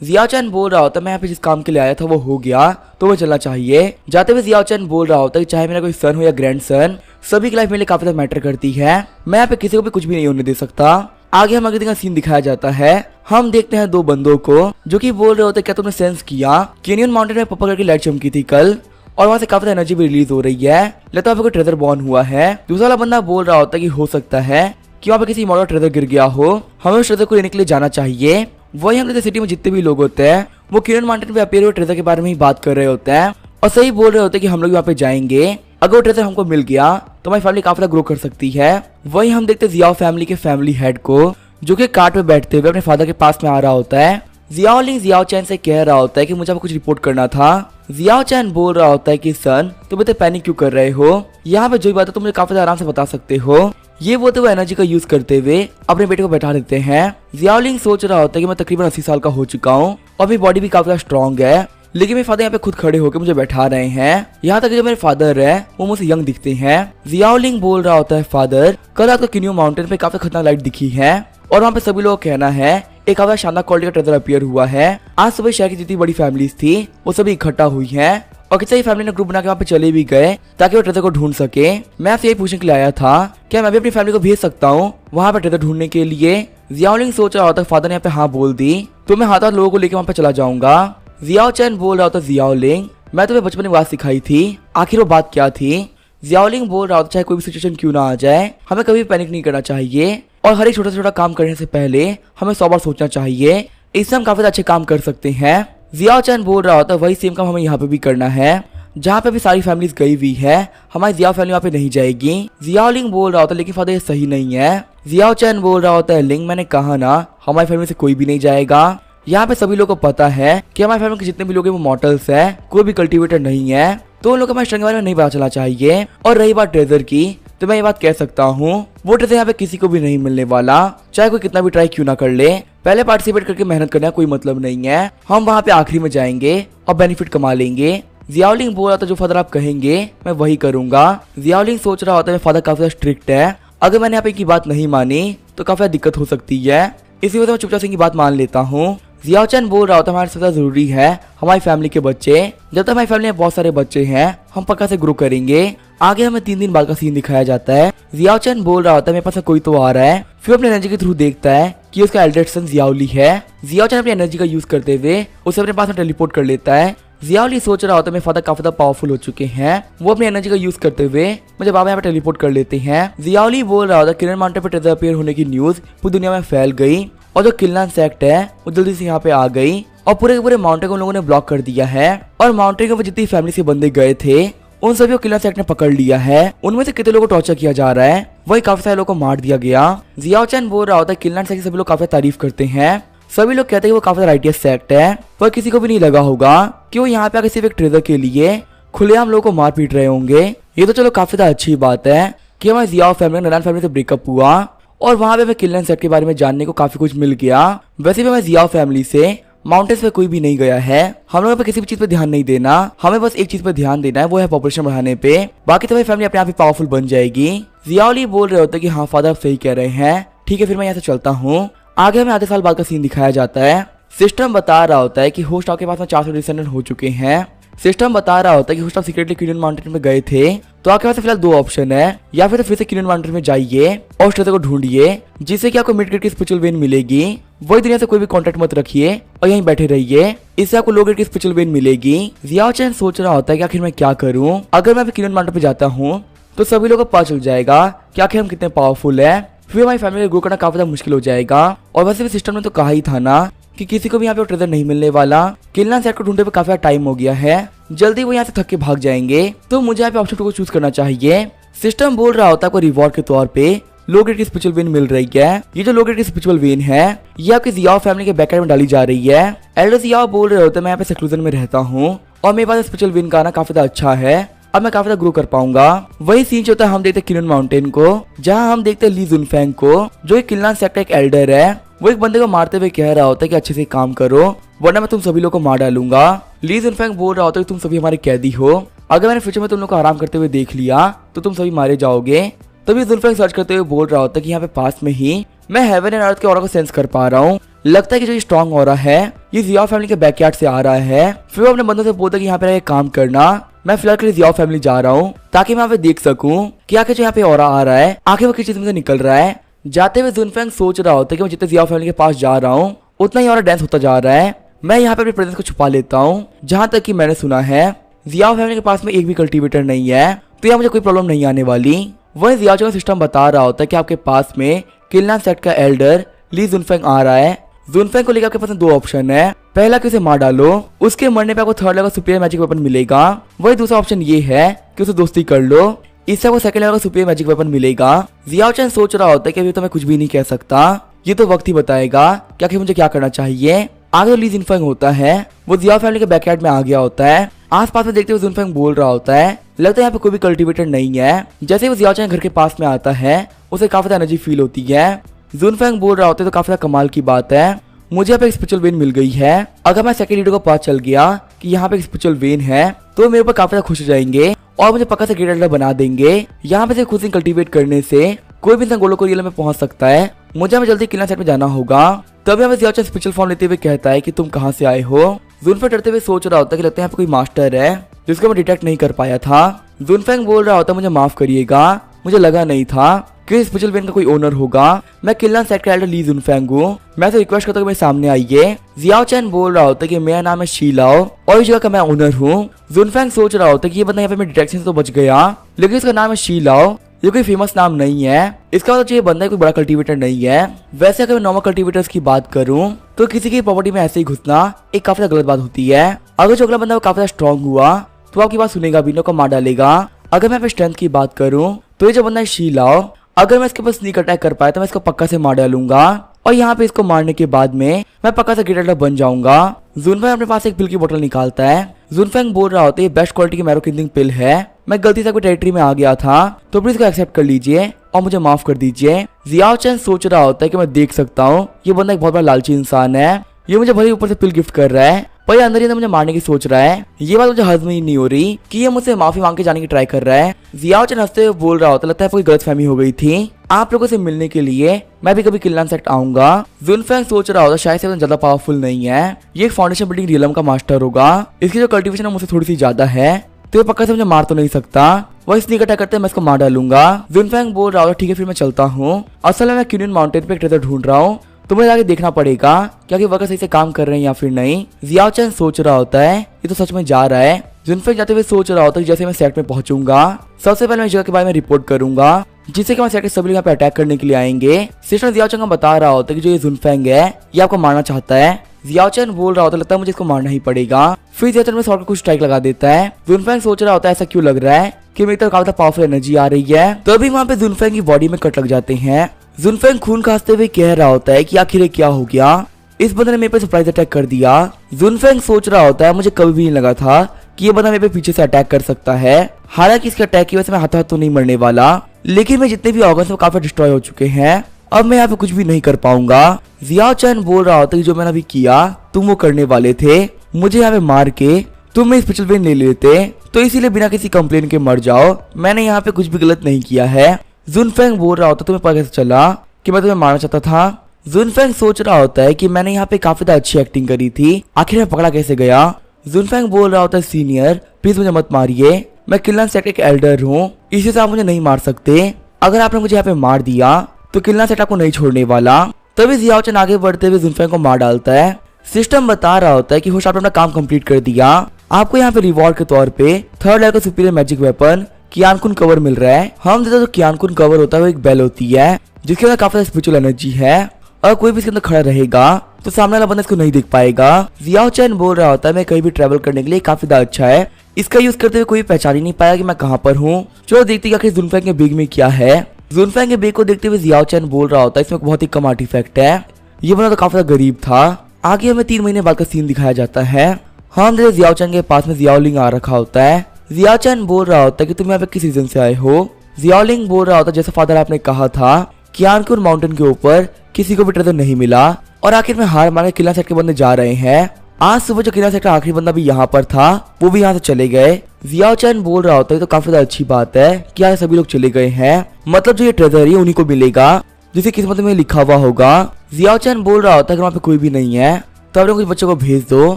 जियाओ चैन बोल रहा होता मैं यहाँ पे जिस काम के लिए आया था वो हो गया तो वो चलना चाहिए। जाते हुए जियाओ चैन बोल रहा होता है चाहे मेरा कोई सन हो या ग्रैंड सन सभी की लाइफ मेरे लिए काफी ज्यादा मैटर करती है, मैं यहाँ पे किसी को भी कुछ भी नहीं होने दे सकता। आगे हम अगले दिन का सीन दिखाया जाता है। हम देखते हैं 2 बंदों को जो कि बोल रहे होते क्या तुमने सेंस किया कैनियन माउंटेन में पर्पल कलर की लाइट चमकी थी कल और वहाँ से काफी ज्यादा एनर्जी भी रिलीज हो रही है, लगता है कोई ट्रेजर बॉर्न हुआ है। दूसरा वाला बंदा बोल रहा होता है कि हो सकता है कि वहाँ पे किसी मॉडल ट्रेजर गिर गया हो, हमें उस ट्रेजर को लेने के लिए जाना चाहिए। वही हम सिटी में जितने भी लोग होते हैं वो किरण माउंटेन पे अपीयर हुए ट्रेजर के बारे में ही बात कर रहे होते हैं और सही बोल रहे होते हैं कि हम लोग वहाँ पे जाएंगे, अगर वो ट्रेजर हमको मिल गया तो हमारी फैमिली काफी ग्रो कर सकती है। वही हम देखते जियाओ फैमिली के फैमिली हेड को जो कि कार्ट पे बैठते हुए अपने फादर के पास में आ रहा होता है। जियाओलिंग जियाओ चैन से कह रहा होता है कि मुझे आपको कुछ रिपोर्ट करना था। जियाओ चैन बोल रहा होता है कि सन तुम इतने पैनिक क्यों कर रहे हो, यहाँ पे जो भी बात है तुम मुझे काफी आराम से बता सकते हो। ये बोलते हुए एनर्जी का यूज करते हुए अपने बेटे को बैठा देते हैं। जियाओलिंग सोच रहा होता है कि मैं तकरीबन 80 साल का हो चुका हूँ और मेरी बॉडी भी काफी स्ट्रॉन्ग है, लेकिन मेरे फादर यहाँ पे खुद खड़े होकर मुझे बैठा रहे हैं। यहाँ तक जो मेरे फादर है वो मुझसे यंग दिखते हैं। जियाओलिंग बोल रहा होता है फादर कल आपको किन्यू माउंटेन पे काफी खतरनाक लाइट दिखी है और वहाँ पे सभी लोग कहना है एक काफी शानदार क्वालिटी का ट्रेजर अपीयर हुआ है। आज सुबह शहर की जितनी बड़ी फैमिलीज थी वो सभी इकट्ठा हुई है और किसी फैमिली ने ग्रुप बना के वहाँ पे चले भी गए ताकि वो ट्रेजर को ढूंढ सके। मैं आपसे यही पूछने के लिए आया था क्या मैं भी अपनी फैमिली को भेज सकता हूँ वहाँ पे ट्रेजर ढूंढने के लिए। जियाओलिंग सोच रहा होता है फादर ने यहाँ पे हाँ बोल दी तो मैं हाथ लोगों को लेकर वहाँ पे चला जाऊंगा। जियाओ चैन बोल रहा होता जियाओलिंग मैं तुम्हें बचपन में बात सिखाई थी, आखिर वो बात क्या थी। जियाओलिंग बोल रहा होता चाहे कोई भी सिचुएशन क्यों ना आ जाए हमें कभी पैनिक नहीं करना चाहिए और हर एक छोटा छोटा काम करने से पहले हमें 100 बार सोचना चाहिए, इससे हम काफी अच्छे काम कर सकते हैं। जियाओ चैन बोल रहा होता वही सेम काम हमें यहाँ पे भी करना है, जहाँ पे भी सारी फैमिलीज गई हुई है हमारी जियाओ फैमिली वहाँ पे नहीं जाएगी। जियाओलिंग बोल रहा होता लेकिन फादर ये सही नहीं है। जियाओ चैन बोल रहा होता है लिंग मैंने कहा ना हमारी फैमिली से कोई भी नहीं जाएगा, यहाँ पे सभी लोगों को पता है कि हमारी फैमिली के जितने भी लोग हैं वो मॉर्टल्स है, कोई भी कल्टीवेटर नहीं है, तो उन लोगों को हमारे स्ट्रेंथ के बारे में नहीं पता चलना चाहिए। और रही बात ट्रेजर की तो मैं ये बात कह सकता हूँ वो ट्रेजर यहाँ पे किसी को भी नहीं मिलने वाला, चाहे कोई कितना भी ट्राई क्यों ना कर ले। पहले पार्टिसिपेट करके मेहनत करने का कोई मतलब नहीं है, हम वहाँ पे आखिरी में जाएंगे और बेनिफिट कमा लेंगे। जियाओलिंग बोल रहा था जो फादर आप कहेंगे मैं वही करूंगा। जियाओलिंग सोच रहा होता है फादर काफी स्ट्रिक्ट है, अगर मैंने यहाँ पे इनकी बात नहीं मानी तो काफी दिक्कत हो सकती है, इसी वजह से मैं चुपचाप से इनकी बात मान लेता हूँ। जियाओ चैन बोल रहा होता है हमारे सबसे जरूरी है हमारी फैमिली के बच्चे, जब तक हमारी फैमिली में बहुत सारे बच्चे हैं हम पक्का से ग्रो करेंगे। आगे हमें 3 दिन बाद का सीन दिखाया जाता है। जियाओ चैन बोल रहा होता है मेरे पास कोई तो आ रहा है, फिर अपने एनर्जी के थ्रू देखता है कि उसका एल्डर सन जियाओली है। जियाओ चैन अपनी एनर्जी का यूज करते हुए उसे अपने पास में टेलीपोर्ट कर लेता है। जियाओली सोच रहा होता है मेरे फादर काफी ज्यादा पावरफुल हो चुके हैं, वो अपनी एनर्जी का यूज करते हुए मुझे बाबा यहाँ पे टेलीपोर्ट कर लेते हैं। जियाओली बोल रहा होता है किरण माउंटेन पे ट्रेजर अपीयर होने की न्यूज पूरी दुनिया में फैल गई और जो किल्लान सेक्ट है वो जल्दी से यहाँ पे आ गई और पूरे के पूरे माउंटेन को उन लोगों ने ब्लॉक कर दिया है और माउंटेन के ऊपर जितनी फैमिली से बंदे गए थे उन सभी को किल्लान सेक्ट ने पकड़ लिया है। उनमें से कितने लोगों को टॉर्चर किया जा रहा है, वही काफी सारे लोगों को मार दिया गया। जियाओ चैन बोल रहा होता है किल्लान सेक्ट की सभी लोग काफी तारीफ करते हैं, सभी लोग कहते हैं कि वो काफी राइटियस सेक्ट है, पर किसी को भी नहीं लगा होगा कि वो यहाँ पे आके सिर्फ एक ट्रेजर के लिए खुलेआम लोगों को मार पीट रहे होंगे। ये तो चलो काफी ज्यादा अच्छी बात है कि हमारी जियाओ फैमिली ननान फैमिली से ब्रेकअप हुआ और वहाँ पे हमें किल्लान सेक्ट के बारे में जानने को काफी कुछ मिल गया। वैसे भी हमारी जियाओ फैमिली से माउंटेन्स पे कोई भी नहीं गया है, हम लोगों पे किसी भी चीज पे ध्यान नहीं देना, हमें बस एक चीज पे ध्यान देना है वो है पॉपुलेशन बढ़ाने पे, बाकी तो फैमिली अपने आप ही पावरफुल बन जाएगी। जियाओली बोल रहे होते कि हाँ फादर आप सही कह रहे हैं, ठीक है फिर मैं यहाँ से चलता हूँ। आगे हमें आधे साल बाद का सीन दिखाया जाता है। सिस्टम बता रहा होता है कि होस्ट आपके पास में 400 डिसेंडेंट हो चुके हैं। सिस्टम बता रहा होता है कि होस्ट आप सीक्रेटली किन्यून माउंटेन में गए थे, तो आपके पास फिलहाल 2 ऑप्शन है, या फिर से किन्यून माउंटेन में जाइए और उस ट्रेजर को ढूंढिए जिससे कि आपको मिड-ग्रेड की स्पिरिचुअल वेन मिलेगी, वही दुनिया से कोई भी कॉन्टेक्ट मत रखिए और यहीं बैठे रहिए, इससे आपको लो ग्रेड की स्पिरिचुअल वेन मिलेगी। जियाओ चैन सोच रहा होता है कि आखिर मैं क्या करूं, अगर मैं किन्यून माउंटेन पे जाता हूँ तो सभी लोगों को पता चल जाएगा कि आखिर हम कितने पावरफुल है, फिर हमारी फैमिली को ग्रो करना काफी ज्यादा मुश्किल हो जाएगा। और वैसे भी सिस्टम ने तो कहा ही था ना कि किसी को भी यहाँ पे ट्रेजर नहीं मिलने वाला, किल्लान सेक्ट को ढूंढने पे काफी टाइम हो गया है, जल्दी वो यहाँ से थक के भाग जाएंगे, तो मुझे यहाँ पे ऑप्शन 2 को चूज करना चाहिए। सिस्टम बोल रहा होता है आपको रिवॉर्ड के तौर पे लो ग्रेड की स्पिरिचुअल वेन मिल रही है। ये जो लो ग्रेड की स्पिरिचुअल वेन है ये आपकी जियाओ फैमिली के बैकएंड में डाली जा रही है। एल्डर जियाओ बोल रहे होते मैं यहाँ पे सेक्लूजन में रहता हूँ और मेरे पास स्पिरिचुअल वेन का आना काफी ज्यादा अच्छा है, अब मैं काफी ज्यादा ग्रो कर पाऊंगा। वही सीन जो होता है हम देखते हैं किन्यून माउंटेन को, जहाँ हम देखते हैं ली जुनफेंग को जो एक किल्लान सेक्ट का एक एल्डर है, वो एक बंदे को मारते हुए कह रहा होता है कि अच्छे से काम करो वरना मैं तुम सभी लोग को मार डालूंगा। ली जुनफेंग बोल रहा होता है कि तुम सभी हमारे कैदी हो, अगर मैंने फ्यूचर में तुम लोग को आराम करते हुए देख लिया तो तुम सभी मारे जाओगे। तभी जुनफेंग सर्च करते हुए बोल रहा होता है कि यहाँ पे पास में ही मैं हेवन एंड अर्थ के ऑरा को सेंस कर पा रहा हूँ, लगता है कि जो ये स्ट्रॉन्ग ऑरा है ये जियाओ फैमिली के बैकयार्ड से आ रहा है। फिर वो अपने बंदों से बोलता है कि यहाँ पे काम करना, मैं फिलहाल के लिए जियाओ फैमिली जा रहा हूँ ताकि मैं यहाँ पे देख सकूं कि आखिर जो यहाँ पे ऑरा आ रहा है आखिर वो किस चीज में से निकल रहा है। जाते हुए जुनफेंग सोच रहा होता है कि मैं जितने जियाओ फैमिली के पास जा रहा हूँ उतना ही ऑरा डांस होता जा रहा है, मैं यहाँ पे अपने प्रेजेंस को छुपा लेता हूँ। जहाँ तक कि मैंने सुना है जियाओ फैमिली के पास में एक भी कल्टीवेटर नहीं है, तो यहाँ मुझे कोई प्रॉब्लम नहीं आने वाली। वही जियाओ का सिस्टम बता रहा होता है कि आपके पास में किल्लान सेक्ट का एल्डर ली जुनफेंग आ रहा है। जुनफेंग को लेकर आपके पास 2 ऑप्शन है, पहला कि उसे मार डालो, उसके मरने पे आपको 3rd level superior magic weapon मिलेगा। वही दूसरा ऑप्शन ये है कि उसे दोस्ती कर लो, इससे आपको 2nd लेवल का सुपीरियर मैजिक वेपन मिलेगा। जियाओ चैन सोच रहा होता है कि अभी तो मैं कुछ भी नहीं कह सकता, ये तो वक्त ही बताएगा कि आखिर मुझे क्या करना चाहिए। आगे जो ली जुनफेंग होता है वो जियाओ फैमिली के बैकयार्ड में आ गया होता है। आसपास में देखते हुए जुनफेंग बोल रहा होता है, लगता है यहाँ पे कोई भी कल्टीवेटर नहीं है। जैसे वो जियाओ चैन घर के पास में आता है उसे काफी ज्यादा एनर्जी फील होती है। जुनफेंग बोल रहा होता है तो काफी ज्यादा कमाल की बात है, मुझे यहाँ पे एक स्पिरिचुअल वेन मिल गई है। अगर मैं सेकंड लीडर को पता चल गया कि यहाँ पे एक स्पिरिचुअल वेन है तो मेरे ऊपर काफी ज्यादा खुश हो जाएंगे और मुझे पक्का से ग्रेट एल्डर बना देंगे। यहाँ पे से खुद कल्टीवेट करने से कोई भी इंसान गोलोक रियल में पहुंच सकता है। मुझे हमें जल्दी किला सेट में जाना होगा। तभी हमें जियाओ चैन स्पिरिचुअल फॉर्म लेते हुए कहता है कि तुम कहाँ से आए हो। जुनफेंग डरते हुए सोच रहा होता है कि लगता है यहाँ पे कोई मास्टर है जिसको मैं डिटेक्ट नहीं कर पाया था। जुनफेंग बोल रहा होता है, मुझे माफ करिएगा, मुझे लगा नहीं था कि स्पिरिचुअल वेन का कोई ओनर होगा। मैं किला सेट का एल्डर ली जुनफेंग हूँ, मैं तो रिक्वेस्ट करता हूँ कि मेरे सामने आइए। जियाओ चैन बोल रहा होता है कि मेरा नाम है शीलाओ और इस जगह का मैं ओनर हूँ। जुनफेंग सोच रहा होता है कि ये बंदा यहाँ पे मेरे डिटेक्शन से तो बच गया, लेकिन इसका नाम है शीलाओ, ये कोई फेमस नाम नहीं है। इसका मतलब ये बंदा कोई बड़ा कल्टीवेटर नहीं है। वैसे अगर मैं नॉर्मल कल्टीवेटर्स की बात करूं तो किसी की प्रॉपर्टी में ऐसे ही घुसना एक काफी गलत बात होती है। अगर जो अगला बंदा काफी स्ट्रॉन्ग हुआ तो आपकी बात सुनेगा भी, को मार डालेगा। अगर मैं स्ट्रेंथ की बात करूं तो ये जो बंदा है शीलाओ, अगर मैं इसके ऊपर स्नीक अटैक कर पाया तो मैं इसको पक्का से मार डालूंगा और यहाँ पे इसको मारने के बाद में मैं पक्का से ग्रेट एल्डर बन जाऊंगा। जुनफेंग अपने पास एक पिल की बोतल निकालता है। जुनफेंग बोल रहा होता है, बेस्ट क्वालिटी की मैरो किलिंग पिल है, मैं गलती से कोई टेरिटरी में आ गया था तो प्लीज इसको एक्सेप्ट कर लीजिए और मुझे माफ कर दीजिए। जियाओ चैन सोच रहा होता है कि मैं देख सकता हूँ ये बंदा एक बहुत बड़ा लालची इंसान है, ये मुझे भले ऊपर से पिल गिफ्ट कर रहा है पर ये अंदर ही अंदर मुझे मारने की सोच रहा है। ये बात मुझे हजम ही नहीं हो रही कि ये मुझसे माफी मांग के जाने की ट्राई कर रहा है। जियाओ चैन हंसते हुए बोल रहा होता है, लगता है कोई गलतफहमी हो गई थी, आप लोगों से मिलने के लिए मैं भी कभी किला सेट आऊंगा। जुनफेंग सोच रहा होता शायद से ज्यादा पावरफुल नहीं है, ये एक फाउंडेशन बिल्डिंग रियलम का मास्टर होगा, इसकी जो कल्टीवेशन है मुझसे थोड़ी सी ज्यादा है तो ये पक्का से मुझे मार तो नहीं सकता, वह स्नीक अटैक करते मैं इसको मार डालूंगा। जुनफेंग बोल रहा होता ठीक है फिर मैं चलता हूँ। असल में मैं क्यूनियन माउंटेन पे एक ट्रेजर ढूंढ रहा हूँ तो मुझे जाके देखना पड़ेगा क्या कि वर्कर सही से काम कर रहे हैं या फिर नहीं। जियाओ चैन सोच रहा होता है ये तो सच में जा रहा है। जुनफेंग जाते हुए सोच रहा होता है जैसे मैं सेट में पहुंचूंगा सबसे पहले मैं इस जगह के बारे में रिपोर्ट करूंगा जिससे कि मैं सेट के सभी लोग यहाँ पे अटैक करने के लिए आएंगे। सिस्टर जियाओ चैन को बता रहा होता है कि जो ये जुनफेंग है ये आपको मारना चाहता है। जियाओ चैन बोल रहा होता है, लगता है मुझे इसको मारना ही पड़ेगा। फिर जियाओ चैन में शॉर्ट कुछ स्ट्राइक लगा देता है। जुनफेंग सोच रहा होता है ऐसा क्यों लग रहा है कि मेरी तरफ काफी पावरफुल एनर्जी आ रही है। तभी वहाँ पे जुनफेंग की बॉडी में कट लग जाते हैं। जुनफेंग खून खांसते हुए कह रहा होता है कि आखिर क्या हो गया, इस बंदे ने मेरे पे सरप्राइज अटैक कर दिया। जुनफेंग सोच रहा होता है मुझे कभी भी नहीं लगा था कि ये बंदा मेरे पे पीछे से अटैक कर सकता है। हालांकि इसके अटैक की वजह से मैं हाथों हाथ तो नहीं मरने वाला, लेकिन मैं जितने भी ऑर्गन्स वो काफी डिस्ट्रॉय हो चुके हैं, अब मैं यहाँ पे कुछ भी नहीं कर पाऊंगा। जियाओ चैन बोल रहा होता है कि जो मैंने अभी किया तुम वो करने वाले थे, मुझे यहाँ पे मार के तुम मेरी स्पिरिचुअल वेन ले लेते तो इसीलिए बिना किसी कंप्लेन के मर जाओ, मैंने यहाँ पे कुछ भी गलत नहीं किया है। जुनफेंग बोल रहा होता तुम्हें पता कैसे चला कि मैं तुम्हें मारना चाहता था। जुनफेंग सोच रहा होता है कि मैंने यहाँ पे काफी ज्यादा अच्छी एक्टिंग करी थी, आखिर मैं पकड़ा कैसे गया। जुनफेंग बोल रहा होता है सीनियर प्लीज मुझे मत मारिए, मैं किला सेट एक एल्डर हूँ, इसी से आप मुझे नहीं मार सकते, अगर आपने मुझे यहाँ पे मार दिया तो किला सेट आपको नहीं छोड़ने वाला। तभी जियाओ चैन आगे बढ़ते हुए जुनफेंग को मार डालता है। सिस्टम बता रहा होता है कि होश आपने अपना काम कंप्लीट कर दिया, आपको यहाँ पे रिवॉर्ड के तौर पे थर्ड लेवल का superior magic weapon Qiankun cover मिल रहा है। हम देते तो कियानकुन कवर होता है वो एक बेल होती है जिसके अंदर काफी स्पिरिचुअल एनर्जी है और कोई भी इसके अंदर खड़ा रहेगा तो सामने वाला बंदा इसको नहीं देख पाएगा। जियाओ चैन बोल रहा होता है मैं कहीं भी ट्रेवल करने के लिए काफी ज्यादा अच्छा है, इसका यूज करते हुए कोई पहचान ही नहीं पाया कि मैं कहाँ पर हूँ। चलो देखते हैं आखिर जुनफेंग के बैग में क्या है। जुनफेंग के बैग को देखते हुए जियाओ चैन बोल रहा होता है इसमें बहुत ही कम आर्टिफैक्ट है, ये बंदा तो काफी ज्यादा गरीब था। आगे हमें 3 महीने बाद का सीन दिखाया जाता है। हम देखते जियाओ चैन के पास में जियाओलिंग आ रखा होता है। जियाओ चैन बोल रहा होता है कि तुम यहाँ पे किस रीजन से आए हो। जियाओलिंग बोल रहा होता है जैसे फादर आपने कहा था कियानकुन माउंटेन के ऊपर किसी को भी ट्रेजर नहीं मिला और आखिर में हार मार के किला सेट के बंदे जा रहे हैं। आज सुबह जो किला सेट का आखिरी बंदा भी यहाँ पर था वो भी यहाँ से चले गए। जियाओ चैन बोल रहा होता है तो काफी ज्यादा अच्छी बात है कि यहाँ सभी लोग चले गए हैं, मतलब जो ये ट्रेजर है उन्हीं को मिलेगा जिसे किस्मत में लिखा हुआ होगा। जियाओ चैन बोल रहा होता है कि वहाँ पे कोई भी नहीं है तो आप लोग कुछ बच्चों को भेज दो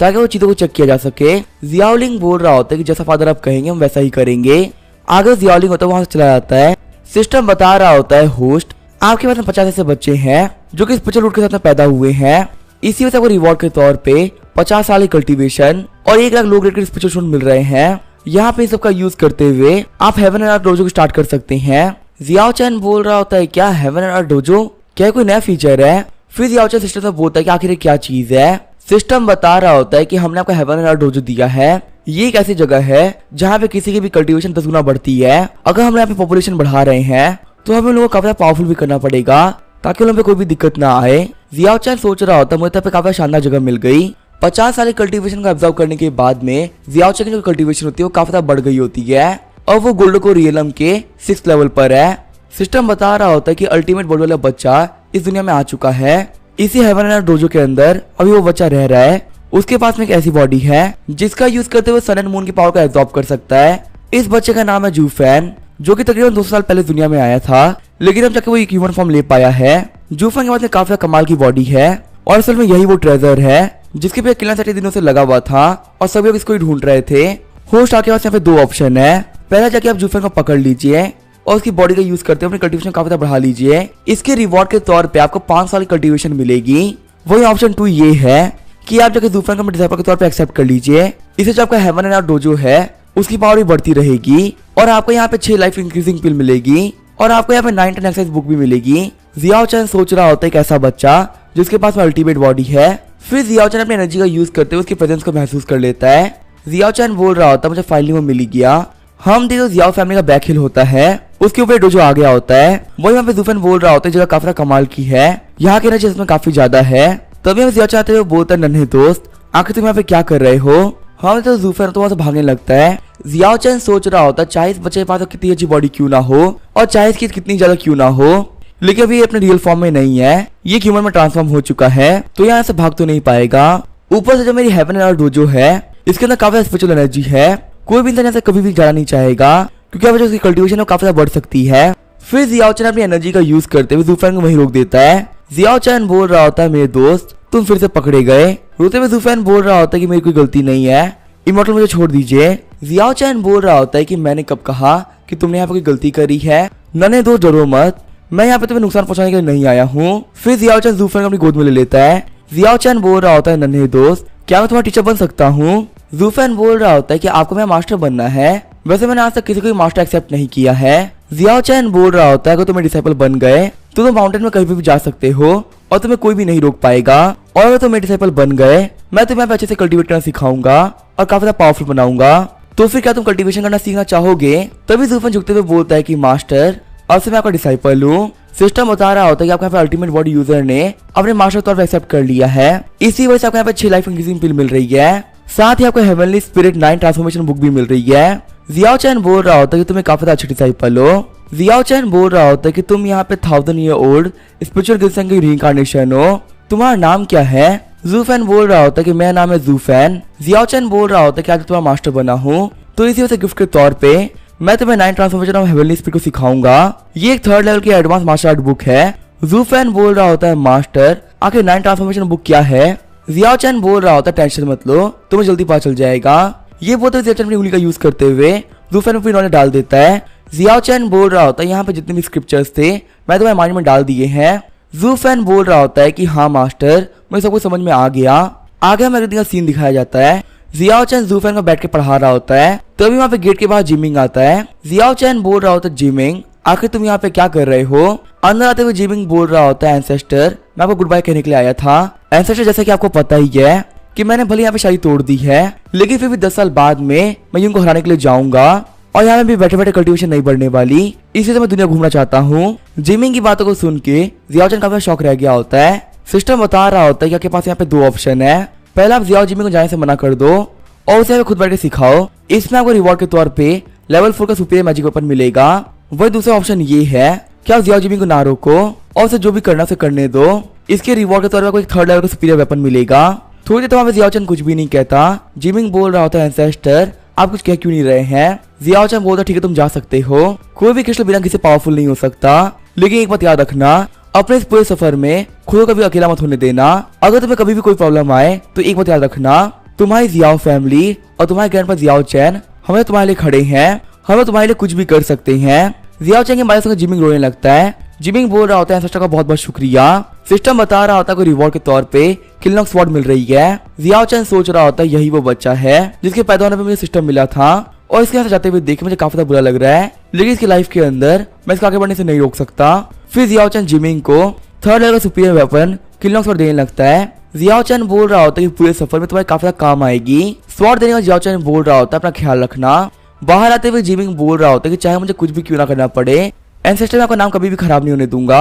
ताकि वो चीजों को चेक किया जा सके। जियाओलिंग बोल रहा होता है कि जैसा फादर आप कहेंगे हम वैसा ही करेंगे। आगे जियाओलिंग होता है वहां से चला जाता है। सिस्टम बता रहा होता है होस्ट आपके पास 50 ऐसे बच्चे हैं जो कि स्पिरिचुअल रूट के साथ में पैदा हुए हैं, इसी वजह से आपको रिवॉर्ड के तौर पे 50 साल की कल्टीवेशन और 1 लाख लो ग्रेड के स्पिरिचुअल शूट मिल रहे हैं। यहाँ पे इन सब का यूज करते हुए आप हेवन एंड अर्थ डोजो को स्टार्ट कर सकते हैं। जियाओ चैन बोल रहा होता है क्या हेवन एंड अर्थ डोजो क्या कोई नया फीचर है। फिर जियाओ चैन सिस्टम से बोलता है कि आखिर क्या चीज है। सिस्टम बता रहा होता है कि हमने आपको हेवन एंड अर्थ डोजो दिया है, ये एक ऐसी जगह है जहाँ पे किसी की भी कल्टीवेशन 10 गुना बढ़ती है। अगर हम यहाँ पे पॉपुलेशन बढ़ा रहे हैं तो हमें लोगों को काफी पावरफुल भी करना पड़ेगा ताकि उन पे कोई भी दिक्कत ना आए। जियाओ चैन सोच रहा होता मुझे पे काफी शानदार जगह मिल गई। 50 साल कल्टीवेशन का ऑब्जर्व करने के बाद में जियाओ चैन की जो कल्टीवेशन होती है वो काफी ज्यादा बढ़ गई होती है और वो गोल्ड को रियलम के 6th लेवल पर है। सिस्टम बता रहा होता है कि अल्टीमेट वर्ल्ड वाला बच्चा इस दुनिया में आ चुका है। इसी हेवन एंड डोजो के अंदर अभी वो बच्चा रह रहा है। उसके पास में एक ऐसी बॉडी है जिसका यूज करते हुए सन एंड मून की पावर को एब्जॉर्ब कर सकता है। इस बच्चे का नाम है जूफैन, जो कि तकरीबन 200 साल पहले दुनिया में आया था, लेकिन अब जाके वो एक ह्यूमन फॉर्म ले पाया है। जूफैन के पास में काफी कमाल की बॉडी है और असल में यही वो ट्रेजर है जिसके पे किला 60 दिनों से लगा हुआ था और सभी लोग इसको ही ढूंढ रहे थे। होस्ट आके पास यहाँ पे 2 ऑप्शन है। पहला जाके आप जूफैन को पकड़ लीजिए और उसकी बॉडी का यूज करते हुए अपनी कल्टीवेशन काफी ज्यादा बढ़ा लीजिए। इसके रिवॉर्ड के तौर पे आपको 5 साल की कल्टीवेशन मिलेगी। वही ऑप्शन 2 ये है कि आप जाके जूफैन को डिसाइपल के तौर पे एक्सेप्ट कर लीजिए। इससे जो आपका हेवन एंड डोजो है उसकी पावर भी बढ़ती रहेगी और आपको यहाँ पे 6 लाइफ इंक्रीजिंग पिल मिलेगी और आपको यहाँ पे 9 10 एक्सरसाइज बुक भी मिलेगी। जियाओ चैन सोच रहा होता है एक ऐसा बच्चा जिसके पास में अल्टीमेट बॉडी है। फिर जियाओ चैन अपनी एनर्जी का यूज करते हुए उसकी प्रेजेंस को महसूस कर लेता है। जियाओ चैन बोल रहा होता है मुझे फाइनली वो मिल गया। हम देखो जियाओ फैमिली का बैक हिल होता है, उसके ऊपर डोजो आ गया होता है। वही वहाँ पे जूफैन बोल रहा होता है जगह काफी कमाल की है, यहाँ की एनर्जी इसमें काफी ज्यादा है। तभी हम जियाओ चाहते हुए बोलता है नन्हे दोस्त आखिर तुम यहाँ पे क्या कर रहे हो। हम तो जूफैन तो वहां से भागने लगता है। जियाओ चैन सोच रहा होता है चाहे इस बच्चे के पास कितनी अच्छी बॉडी क्यों ना हो और चाहे इसकी कितनी ज्यादा क्यों ना हो, लेकिन अभी अपने रियल फॉर्म में नहीं है, ये ह्यूमन में ट्रांसफॉर्म हो चुका है तो यहाँ से भाग तो नहीं पाएगा। ऊपर से जो मेरी हेवन एंड डोजो है इसके अंदर काफी स्पिरिचुअल एनर्जी है, कोई भी इंसान यहाँ से कभी भी जाना नहीं चाहेगा क्योंकि अब जो उसकी कल्टीवेशन है काफी बढ़ सकती है। फिर जियाओ चैन अपनी एनर्जी का यूज करते हुए जूफैन को वहीं रोक देता है। जियाओ चैन बोल रहा होता है मेरे दोस्त तुम फिर से पकड़े गए। रोते हुए जूफैन बोल रहा होता है कि मेरी कोई गलती नहीं है, इमॉर्टल मुझे छोड़ दीजिए। जियाओ चैन बोल रहा होता है कि मैंने कब कहा कि तुमने यहाँ पे कोई गलती करी है, नन्हे दोस्त डरो मत, मैं यहाँ पे तुम्हें नुकसान पहुंचाने के लिए नहीं आया हूँ। फिर जियाओ चैन जूफैन को अपनी गोद में ले लेता है। जियाओ चैन बोल रहा होता है नन्हे दोस्त क्या मैं तुम्हारा टीचर बन सकता हूँ। जूफैन बोल रहा होता है कि आपको मेरा मास्टर बनना है, वैसे मैंने आज तक किसी को मास्टर एक्सेप्ट नहीं किया है। जियाओ चैन बोल रहा होता है कि तुम्हें डिसाइपल बन गए तो तुम माउंटेन में कहीं भी जा सकते हो और तुम्हें कोई भी नहीं रोक पाएगा, और अगर तुम डिसाइपल बन गए मैं तुम्हें अच्छे से कल्टीवेट करना सिखाऊंगा और काफी ज्यादा पावरफुल बनाऊंगा। तो फिर क्या तुम कल्टीवेशन करना सीखना चाहोगे। तभी जूफैन झुकते हुए बोलता है कि मास्टर अब से मैं आपका डिसाइपल हूँ। सिस्टम बता रहा होता है कि आपका यहाँ पे अल्टीमेट बॉडी यूजर ने अपने मास्टर तौर पर एक्सेप्ट कर लिया है, इसी वजह से आपको यहाँ पे 6 लाइफ इंक्रीजिंग पिल मिल रही है। साथ ही आपको हेवनली स्पिरिट 9 ट्रांसफॉर्मेशन बुक भी मिल रही है। जियाओ चैन बोल रहा होता है कि तुम्हें काफी अच्छे डिसाइपल हो। जियाओ चैन बोल रहा होता है कि तुम यहाँ पे 1000 ईयर ओल्ड स्पिरिचुअल गिल्सन की रीइंकार्नेशन हो, तुम्हारा नाम क्या है। जूफैन बोल रहा होता है कि मेरा नाम है जूफैन। जियाओ चैन बोल रहा होता है कि आज तुम्हारा मास्टर बना हूँ तो इसी वजह से गिफ्ट के तौर पे मैं तुम्हें 9 ट्रांसफॉर्मेशन ऑफ हेवनली स्पिरिट को सिखाऊंगा। ये एक 3rd लेवल की एडवांस मार्शल आर्ट बुक है। जूफैन बोल रहा होता है मास्टर आखिर 9 ट्रांसफॉर्मेशन बुक क्या है। जियाओ चैन बोल रहा होता है टेंशन मत लो तुम्हें जल्दी पता चल जाएगा। ये बोलते हुए जियाओ चैन अपनी उंगली का यूज करते हुए जूफैन अपनी नॉलेज डाल देता है। जियाओ चैन बोल रहा होता है यहाँ पे जितने भी स्क्रिप्चर्स थे मैं तुम्हारे माइंड में डाल दिए हैं। जूफैन बोल रहा होता है कि हाँ मास्टर मुझे सब कुछ समझ में आ गया। आगे हमें एक दिन का सीन दिखाया जाता है। जियाओ चैन जूफैन को बैठ के पढ़ा रहा होता है, तभी वहाँ पे गेट के बाहर जिमिंग आता है। जियाओ चैन बोल रहा होता है जिमिंग आखिर तुम यहाँ पे क्या कर रहे हो। अंदर आते हुए जिमिंग बोल रहा होता है एंसेस्टर मैं आपको गुड बाय कहने के लिए आया था। एंसेस्टर जैसे कि आपको पता ही है कि मैंने भले यहाँ पे शादी तोड़ दी है, लेकिन फिर भी 10 साल बाद में मैं यूं को हराने के लिए जाऊंगा और यहाँ में भी बैठे बैठे कल्टीवेशन नहीं बढ़ने वाली, इसलिए मैं दुनिया घूमना चाहता हूँ। जिमिंग की बातों को सुन के जियाओ चैन काफी शौक रह गया होता है। सिस्टम बता रहा होता है कि आपके पास यहाँ पे 2 ऑप्शन है। पहला आप जियाओ जिमिंग को जाने से मना कर दो और उसे खुद बैठ के सिखाओ, इसमें आपको रिवॉर्ड के तौर पे लेवल 4 का सुपीरियर मैजिक वेपन मिलेगा। वही दूसरा ऑप्शन ये है कि आप जियाओ जिमिंग को ना रोको और उसे जो भी करना उसे करने दो, इसके रिवॉर्ड के तौर पर आपको एक 3rd लेवल का सुपीरियर वेपन मिलेगा। थोड़ी देर तो वहाँ पे जियाओ चैन कुछ भी नहीं कहता। जिमिंग बोल रहा होता है एंसेस्टर आप कुछ कह क्यों नहीं रहे हैं। जियाओ चैन बोलता ठीक है तुम जा सकते हो, कोई भी क्रिस्टल बिना किसी पावरफुल नहीं हो सकता, लेकिन एक बात याद रखना अपने इस पूरे सफर में खुद को कभी अकेला मत होने देना। अगर तुम्हें कभी भी कोई प्रॉब्लम आए तो एक बात याद रखना तुम्हारी जियाओ फैमिली और तुम्हारे ग्रैंडपा जियाओ चैन हमें तुम्हारे लिए खड़े हैं, हमें तुम्हारे लिए कुछ भी कर सकते हैं। जियाओ चैन के मारे से जिमिंग रोने लगता है। जिमिंग बोल रहा होता है एंसेस्टर का बहुत बहुत शुक्रिया। सिस्टम बता रहा होता है कोई रिवॉर्ड के तौर पे किलनॉक स्वॉर्ड मिल रही है। जियाओ चैन सोच रहा होता है यही वो बच्चा है जिसके पैदा होने पे मुझे सिस्टम मिला था और इसके यहाँ से जाते हुए देख मुझे काफी बुरा लग रहा है, लेकिन इसकी लाइफ के अंदर मैं इसको आगे बढ़ने से नहीं रोक सकता। फिर जियाओ चैन जिमिंग को 3rd लेवल का सुपीरियर वेपन किलनॉक स्वॉर्ड देने लगता है। जियाओ चैन बोल रहा होता है कि पूरे सफर में तुम्हारे काफी काम आएगी। स्वॉर्ड देने का जियाओ चैन बोल रहा होता है अपना ख्याल रखना। बाहर आते हुए जिमिंग बोल रहा होता है कि चाहे मुझे कुछ भी क्यों ना करना पड़े एंसेस्टर में आपका नाम कभी भी खराब नहीं होने दूंगा।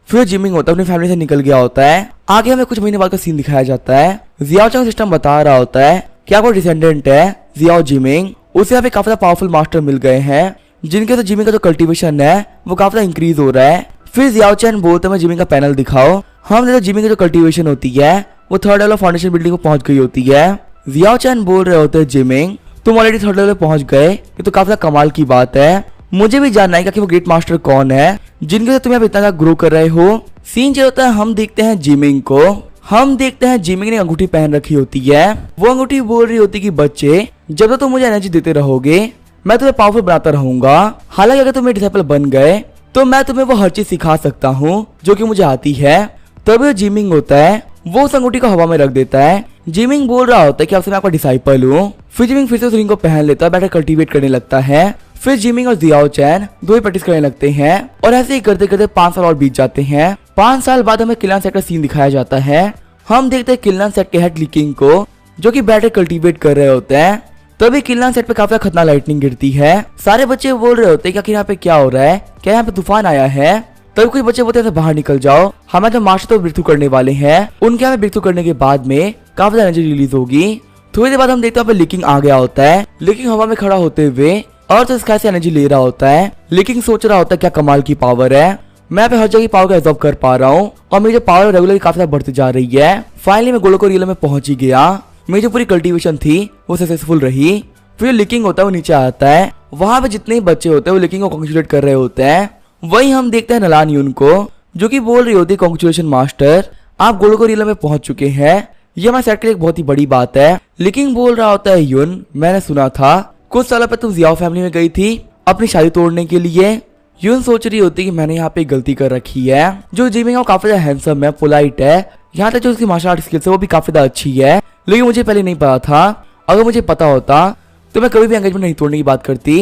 फिर जिमिंग होता है अपनी फैमिली से निकल गया होता है। आगे हमें कुछ महीने बाद का सीन दिखाया जाता है। जियाओ चैन सिस्टम बता रहा होता है कि आपको डिसेंडेंट है जियाओ जिमिंग, उसे यहाँ पे काफी पावरफुल मास्टर मिल गए हैं जिनके तो जिमिंग का जो कल्टीवेशन है वो काफी इंक्रीज हो रहा है। फिर जियाओ चैन बोलते हैं जिमिंग का पैनल दिखाओ। हम देखते जिमिंग की जो कल्टीवेशन होती है वो थर्ड लेवल फाउंडेशन बिल्डिंग को पहुंच गई होती है। जियाओ चैन बोल रहे होते हैं जिमिंग तुम ऑलरेडी थर्ड लेवल पहुंच गए, ये तो काफी कमाल की बात है। मुझे भी जानना है कि वो ग्रेट मास्टर कौन है जिनके से तुम यहाँ पे इतना ग्रो कर रहे हो। सीन जो होता है हम देखते हैं जिमिंग को। हम देखते हैं जिमिंग ने अंगूठी पहन रखी होती है। वो अंगूठी बोल रही होती कि बच्चे जब तक तुम मुझे एनर्जी देते रहोगे मैं तुम्हें पावरफुल बनाता रहूंगा। हालांकि अगर तुम मेरे डिसाइपल बन गए तो मैं तुम्हें वो हर चीज सिखा सकता हूँ जो कि मुझे आती है। तभी जिमिंग होता है वो उस अंगूठी को हवा में रख देता है। जिमिंग बोल रहा होता है कि आपसे मैं आपका डिसाइपल हूँ। फिर जिमिंग फिर से उस रिंग को पहन लेता है, बैठकर कल्टीवेट करने लगता है। फिर जिमिंग और जियाओ चैन दो ही प्रैक्टिस करने लगते हैं और ऐसे ही करते करते 5 साल और बीत जाते हैं। 5 साल बाद हमें किलन सेट का सीन दिखाया जाता है। हम देखते हैं किलन सेट के हेड लिकिंग को जो कि बैठकर कल्टीवेट कर रहे होते हैं। तभी किलन सेट पे काफी खतरनाक लाइटनिंग गिरती है। सारे बच्चे बोल रहे होते हैं कि यहाँ पे क्या हो रहा है, क्या यहाँ पे तूफान आया है। तभी कुछ बच्चे बोलते हैं बाहर निकल जाओ, हमारे जो मास्टर तो ब्रेक थ्रू करने वाले हैं। उनके यहाँ पे ब्रेक थ्रू करने के बाद में काफी एनर्जी रिलीज होगी। थोड़ी देर बाद हम देखते हैं लिकिंग आ गया होता है। लिकिंग हवा में खड़ा होते हुए और तो स्काई से एनर्जी ले रहा होता है। लिकिंग सोच रहा होता है क्या कमाल की पावर है, मैं पे हर जगह पावर को एब्जॉर्ब कर पा रहा हूँ और मेरी जो पावर रेगुलरली काफी ज्यादा बढ़ती जा रही है। फाइनली मैं गोलोको रियल में पहुंच ही गया। मेरी जो पूरी कल्टीवेशन थी वो सक्सेसफुल रही। फिर लिकिंग होता है वो नीचे आता है। वहां पे जितने बच्चे होते हैं वो लिकिंग को कॉन्ग्रेचुलेट कर रहे होते हैं। वही हम देखते हैं नलान यून को जो कि बोल रही होती है कॉन्ग्रेचुलेशन मास्टर, आप गोलोको रियल में पहुंच चुके हैं, ये हमारे सेट के लिए एक बहुत ही बड़ी बात है। लिकिंग बोल रहा होता है यून मैंने सुना था कुछ सालों पहले तुम जियाओ फैमिली में गई थी अपनी शादी तोड़ने के लिए। यून सोच रही होती कि मैंने यहाँ पे गलती कर रखी है। जो जिमिंग है वो काफी ज्यादा हैंडसम है, पोलाइट है, यहाँ तक जो उसकी मार्शल आर्ट स्किल्स है वो भी काफी ज्यादा अच्छी है। लेकिन मुझे पहले नहीं पता था, अगर मुझे पता होता तो मैं कभी भी एंगेजमेंट नहीं तोड़ने की बात करती।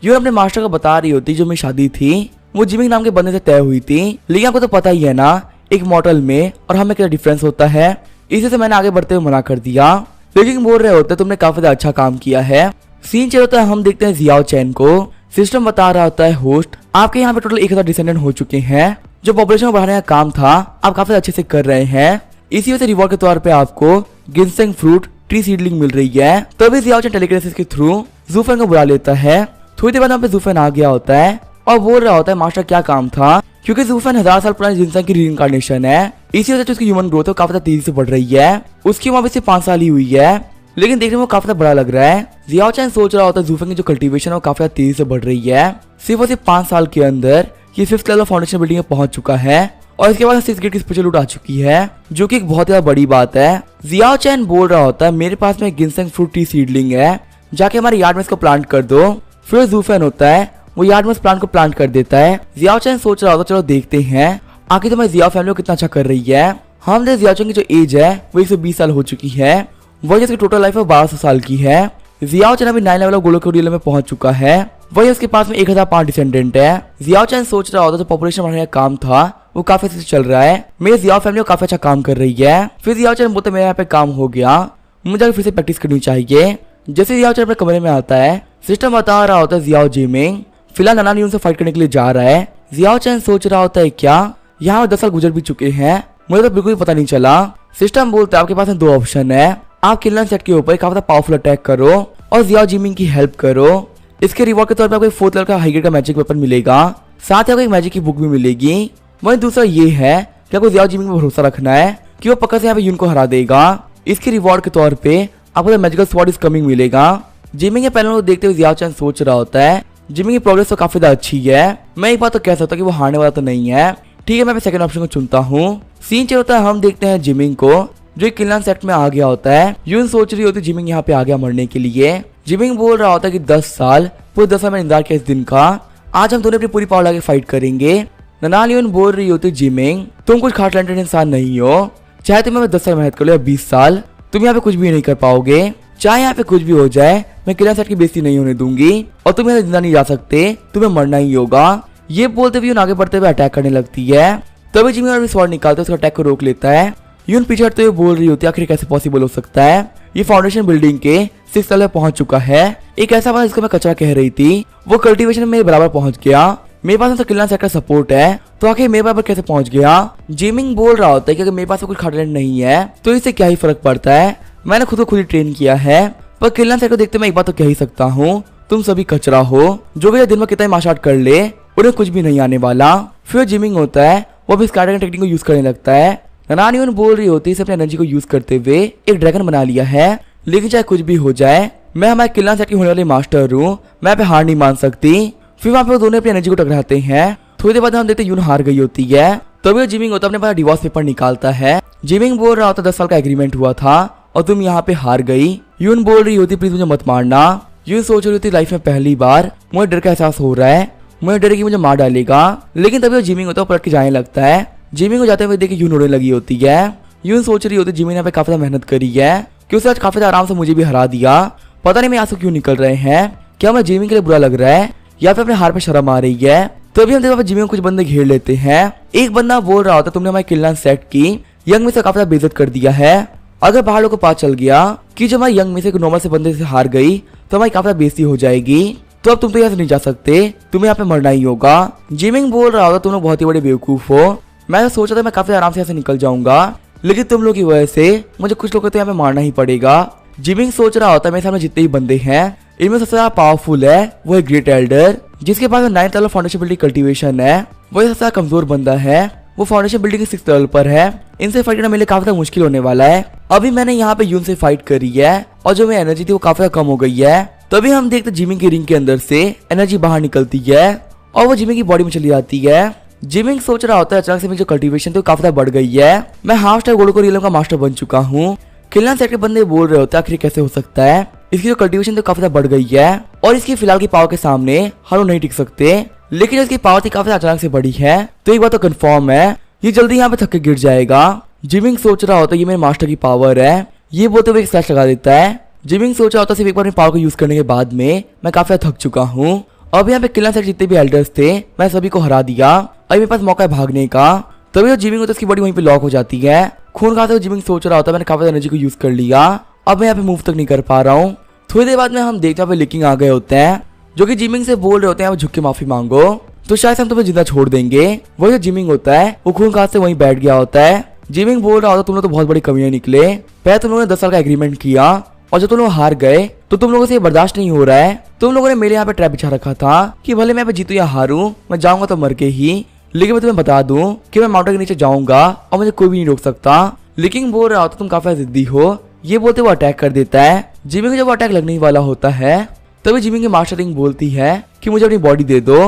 यून अपने मास्टर को बता रही होती जो मेरी शादी थी वो जिमिंग नाम के बंदे से तय हुई थी। लेकिन आपको तो पता ही है ना एक मॉडल में और हमें क्या डिफरेंस होता है, इसी से मैंने आगे बढ़ते हुए मना कर दिया। लेकिन बोल रहे होते तुमने काफी ज्यादा अच्छा काम किया है। सीन चल होता है हम देखते हैं जियाओ चैन को। सिस्टम बता रहा होता है होस्ट आपके यहाँ पे टोटल 1000 डिसेंडेंट हो चुके हैं। जो पॉपुलेशन को बढ़ाने का काम था आप काफी अच्छे से कर रहे हैं। इसी वजह से रिवॉर्ड के तौर पे आपको गिनसेंग फ्रूट ट्री सीडलिंग मिल रही है। तभी जियाओ चैन टेलीकिनेसिस के थ्रू जूफेन को बुला लेता है। थोड़ी देर बाद यहाँ पे जूफेन आ गया होता है और बोल रहा होता है मास्टर क्या काम था, क्योंकि जूफेन 1000 साल पुरानी जिनसेंग की रीइंकार्नेशन है। इसी वजह से उसकी ह्यूमन ग्रोथ काफी तेजी से बढ़ रही है। उसकी उम्र सिर्फ 5 साल ही हुई है लेकिन देखने में वो काफी बड़ा लग रहा है। जियाओ चैन सोच रहा होता है जूफेन की जो कल्टीवेशन है वो काफी तेजी से बढ़ रही है। सिर्फ और सिर्फ 5 साल के अंदर ये 5th लेवल फाउंडेशन बिल्डिंग में पहुंच चुका है और इसके बाद 6th ग्रेड की स्पेशल लूट आ चुकी है जो कि एक बहुत ज्यादा बड़ी बात है। जियाओ चैन बोल रहा होता है मेरे पास में गिनसेंग फ्रूट ट्री सीडलिंग है, जाके हमारे यार्ड में इसको प्लांट कर दो। फिर जूफेन होता है वो यार्ड में उस प्लांट को प्लांट कर देता है। जियाओ चैन सोच रहा होता चलो देखते हैं आखिर तो मैं जियाओ फैमिली को कितना अच्छा कर रही है। हम देख जियाओ चैन की जो एज है वो 120 साल हो चुकी है, वही इसकी टोटल लाइफ है 1200 साल की है। जियाओ चैन अभी 9 लेवल गोलोको रियल में पहुंच चुका है, वही उसके पास में 1005 डिसेंडेंट है। जियाओ चैन सोच रहा होता जो पॉपुलेशन बढ़ाने का काम था वो काफी अच्छे से चल रहा है, मेरी जियाओ फैमिली काफी अच्छा काम कर रही है। फिर जियाओ चैन बोलते मेरे यहाँ पे काम हो गया, मुझे फिर से प्रैक्टिस करनी चाहिए। जैसे जियाओ चैन अपने कमरे में आता है सिस्टम बता रहा होता है जियाओ जिमिंग फिलहाल ननान यून से फाइट करने के लिए जा रहा है। जियाओ चैन सोच रहा होता है क्या यहाँ 10 साल गुजर भी चुके हैं, मुझे तो बिल्कुल भी पता नहीं चला। सिस्टम बोलता है आपके पास 2 ऑप्शन है, आप किलन सेट के ऊपर काफी पावरफुल अटैक करो और जियाओ जिमिंग की हेल्प करो। इसके रिवॉर्ड के तौर पर आपको 4th लेवल का हाई ग्रेड का मैजिक वेपन मिलेगा, साथ ही आपको एक मैजिक की बुक भी मिलेगी। वहीं दूसरा ये है कि आपको जियाओ जिमिंग पर भरोसा रखना है कि वो पक्का से यहाँ पे यून को हरा देगा। इसके रिवॉर्ड के तौर पे आपको मैजिकल स्वॉर्ड इज कमिंग मिलेगा। जिमिंग के पैनल को देखते हुए जियाओ चैन सोच रहा होता है जिमिंग की प्रोग्रेस तो काफी ज्यादा अच्छी है, मैं एक बात तो कह सकता हूँ कि वो हारने वाला तो नहीं है। ठीक है मैं सेकंड ऑप्शन को चुनता हूँ। सीन चल होता है हम देखते हैं जिमिंग को जो किलन सेट में आ गया होता है। यून सोच रही होती जिमिंग यहाँ पे आ गया मरने के लिए। जिमिंग बोल रहा होता है कि 10 साल पूरे 10 साल में इंतजार किया इस दिन का, आज हम दोनों अपनी पूरी पावर लगा फाइट करेंगे। ननान यून बोल रही होती जिमिंग तुम कुछ खास टैलेंटेड इंसान नहीं हो, चाहे तुम्हें 10 साल मेहनत कर लो या 20 साल तुम यहाँ पे कुछ भी नहीं कर पाओगे। चाहे यहाँ पे कुछ भी हो जाए मैं किलन सेट की बेइज्जती नहीं होने दूंगी और तुम यहाँ जिंदा नहीं जा सकते, तुम्हें मरना ही होगा। ये बोलते हुए यून आगे बढ़ते हुए अटैक करने लगती है। तभी जिमिंग और स्वॉर्ड निकालते उसका अटैक को रोक लेता है। यून पीछे हटते हुए बोल रही होती है आखिर कैसे पॉसिबल हो सकता है, ये फाउंडेशन बिल्डिंग के 6th लेवल पहुंच चुका है। एक ऐसा बंदा जिसको मैं कचरा कह रही थी वो कल्टीवेशन में बराबर पहुंच गया, मेरे पास तो किलना सेट का सपोर्ट है, तो आखिर मेरे पास कैसे पहुंच गया। जिमिंग बोल रहा होता है कि अगर मेरे पास कुछ खतरा नहीं है तो इससे क्या ही फर्क पड़ता है, मैंने खुद को खुद ही ट्रेन किया है। पर किलना सेट को देखते मैं एक बात तो कह ही सकता हूँ, तुम सभी कचरा हो, जो कि दिन में कितना मार्शल आर्ट कर ले उन्हें कुछ भी नहीं आने वाला। फिर जिमिंग होता है वो भी स्कार्डन टेक्निक को यूज करने लगता है। रानी बोल रही होती है अपने एनर्जी को यूज करते हुए एक ड्रैगन बना लिया है, लेकिन चाहे कुछ भी हो जाए मैं हमारे किलना सेट की होने वाली मास्टर हूँ, मैं पे हार नहीं मान सकती। फिर वहाँ पे वो दोनों अपनी एनर्जी को टकराते हैं। थोड़ी देर बाद हम देखते यून हार गई होती है, तभी जिमिंग होता है अपने पास डिवोर्स पेपर निकालता है। जिमिंग बोल रहा होता 10 साल का एग्रीमेंट हुआ था और तुम यहाँ पे हार गई। यून बोल रही होती प्लीज मुझे मत मारना। यून सोच रही होती लाइफ में पहली बार मुझे डर का एहसास हो रहा है, मुझे डर है कि मुझे मार डालेगा। लेकिन तभी वो जिमिंग होता है पलट के जाने लगता है। जिमिंग को जाते हुए देख यून उड़ने लगी होती है। यून सोच रही होती जिमिंग ने यहाँ पे काफी ज्यादा मेहनत करी है कि उसने आज काफी ज्यादा आराम से मुझे भी हरा दिया। पता नहीं मैं आंसू क्यों निकल रहे हैं, क्या मैं जिमिंग के लिए बुरा लग रहा है या फिर अपने हार पे शर्म आ रही है। तो अभी हम देखो जिमिंग कुछ बंदे घेर लेते हैं। एक बंदा बोल रहा होता तुमने हमारे किलना सेट की यंग में से काफी ज्यादा बेइज्जत कर दिया है। अगर बाहर लोगों को पता चल गया कि जो हमारी यंग में से एक नॉर्मल से बंदे से हार गई तो हमारी काफी ज्यादा बेइज्जती हो जाएगी, तो अब तुम तो यहाँ से नहीं जा सकते, तुम्हें यहाँ पे मरना ही होगा। जिमिंग बोल रहा होता तुम लोग बहुत ही बड़े बेवकूफ हो, मैं तो सोचा था मैं काफी आराम से यहाँ से निकल जाऊंगा, लेकिन तुम लोग की वजह से मुझे कुछ लोगों को तो यहाँ पे मारना ही पड़ेगा। जिमिंग सोच रहा होता मेरे सामने जितने भी बंदे हैं इनमें सबसे ज्यादा पावरफुल है वो है ग्रेट एल्डर, जिसके पास 9th level foundation building cultivation है। वो सबसे ज्यादा कमजोर बंदा है, वो फाउंडेशन बिल्डिंग के 6th लेवल पर है। इनसे फाइट करना मेरे लिए काफी ज्यादा मुश्किल होने वाला है। अभी मैंने यहाँ पे यून से फाइट करी है और जो मेरी एनर्जी थी वो काफी ज्यादा कम हो गई है। तभी हम देखते जिमिंग की रिंग के अंदर से एनर्जी बाहर निकलती है और वो जिमिंग की बॉडी में चली जाती है। जिमिंग सोच रहा होता है अचानक से मेरी जो कल्टीवेशन थी वो काफी ज्यादा बढ़ गई है, मैं हाफ स्टार गोल्ड को रियलम का मास्टर बन चुका हूँ। किलना सेट के बंदे बोल रहे होते हैं आखिर कैसे हो सकता है, इसकी जो कल्टीवेशन तो काफी ज्यादा बढ़ गई है और इसकी फिलहाल की पावर के सामने हम लोग नहीं टिक सकते, लेकिन इसकी पावर थी काफी अचानक से बढ़ी है, तो एक बात तो कंफर्म है ये जल्दी यहाँ पे थक के गिर जाएगा। जिमिंग सोच रहा होता है ये मेरे मास्टर की पावर है, ये बोलते हुए एक स्लैश लगा देता है। जिमिंग सोच रहा होता सिर्फ एक बार अपनी पावर को यूज करने के बाद में मैं काफी ज्यादा थक चुका हूँ। अब यहाँ पे किलना सेट जितने भी एल्डर्स थे मैं सभी को हरा दिया, अभी मेरे पास मौका है भागने का। तभी तो जिमिंग होता है उसकी बॉडी वहीं पे लॉक हो जाती है। खून खाते हुए जिमिंग सोच रहा होता है मैंने काफी एनर्जी को यूज कर लिया, अब मैं यहाँ पे मूव तक नहीं कर पा रहा हूँ। थोड़ी देर बाद में हम देखते हैं लिकिंग आ गए होते हैं, जो कि जिमिंग से बोल रहे होते हैं झुक के माफी मांगो तो शायद हम तुम्हें जिंदा छोड़ देंगे। वही जो जिमिंग होता है वो खून खाते वहीं बैठ गया होता है। जिमिंग बोल रहा होता तुम लोग तो बहुत बड़ी कमियां निकले, पहले तुम लोगों ने 10 साल का एग्रीमेंट किया और जब तुम लोग हार गए तो तुम लोगों से बर्दाश्त नहीं हो रहा है। तुम लोगों ने मेरे यहाँ पे ट्रैप बिछा रखा था कि भले मैं जीतू या हारूं मैं जाऊंगा तो मर के ही, लेकिन मैं तुम्हें बता दूं कि मैं माउंटेन के नीचे जाऊंगा और मुझे कोई भी नहीं रोक सकता। लेकिन बोल रहा होता तुम काफी जिद्दी हो, ये बोलते वो अटैक कर देता है। जिमिंग को जब अटैक लगने वाला होता है तभी जिमिंग की मास्टर रिंग बोलती है कि मुझे अपनी बॉडी दे दो,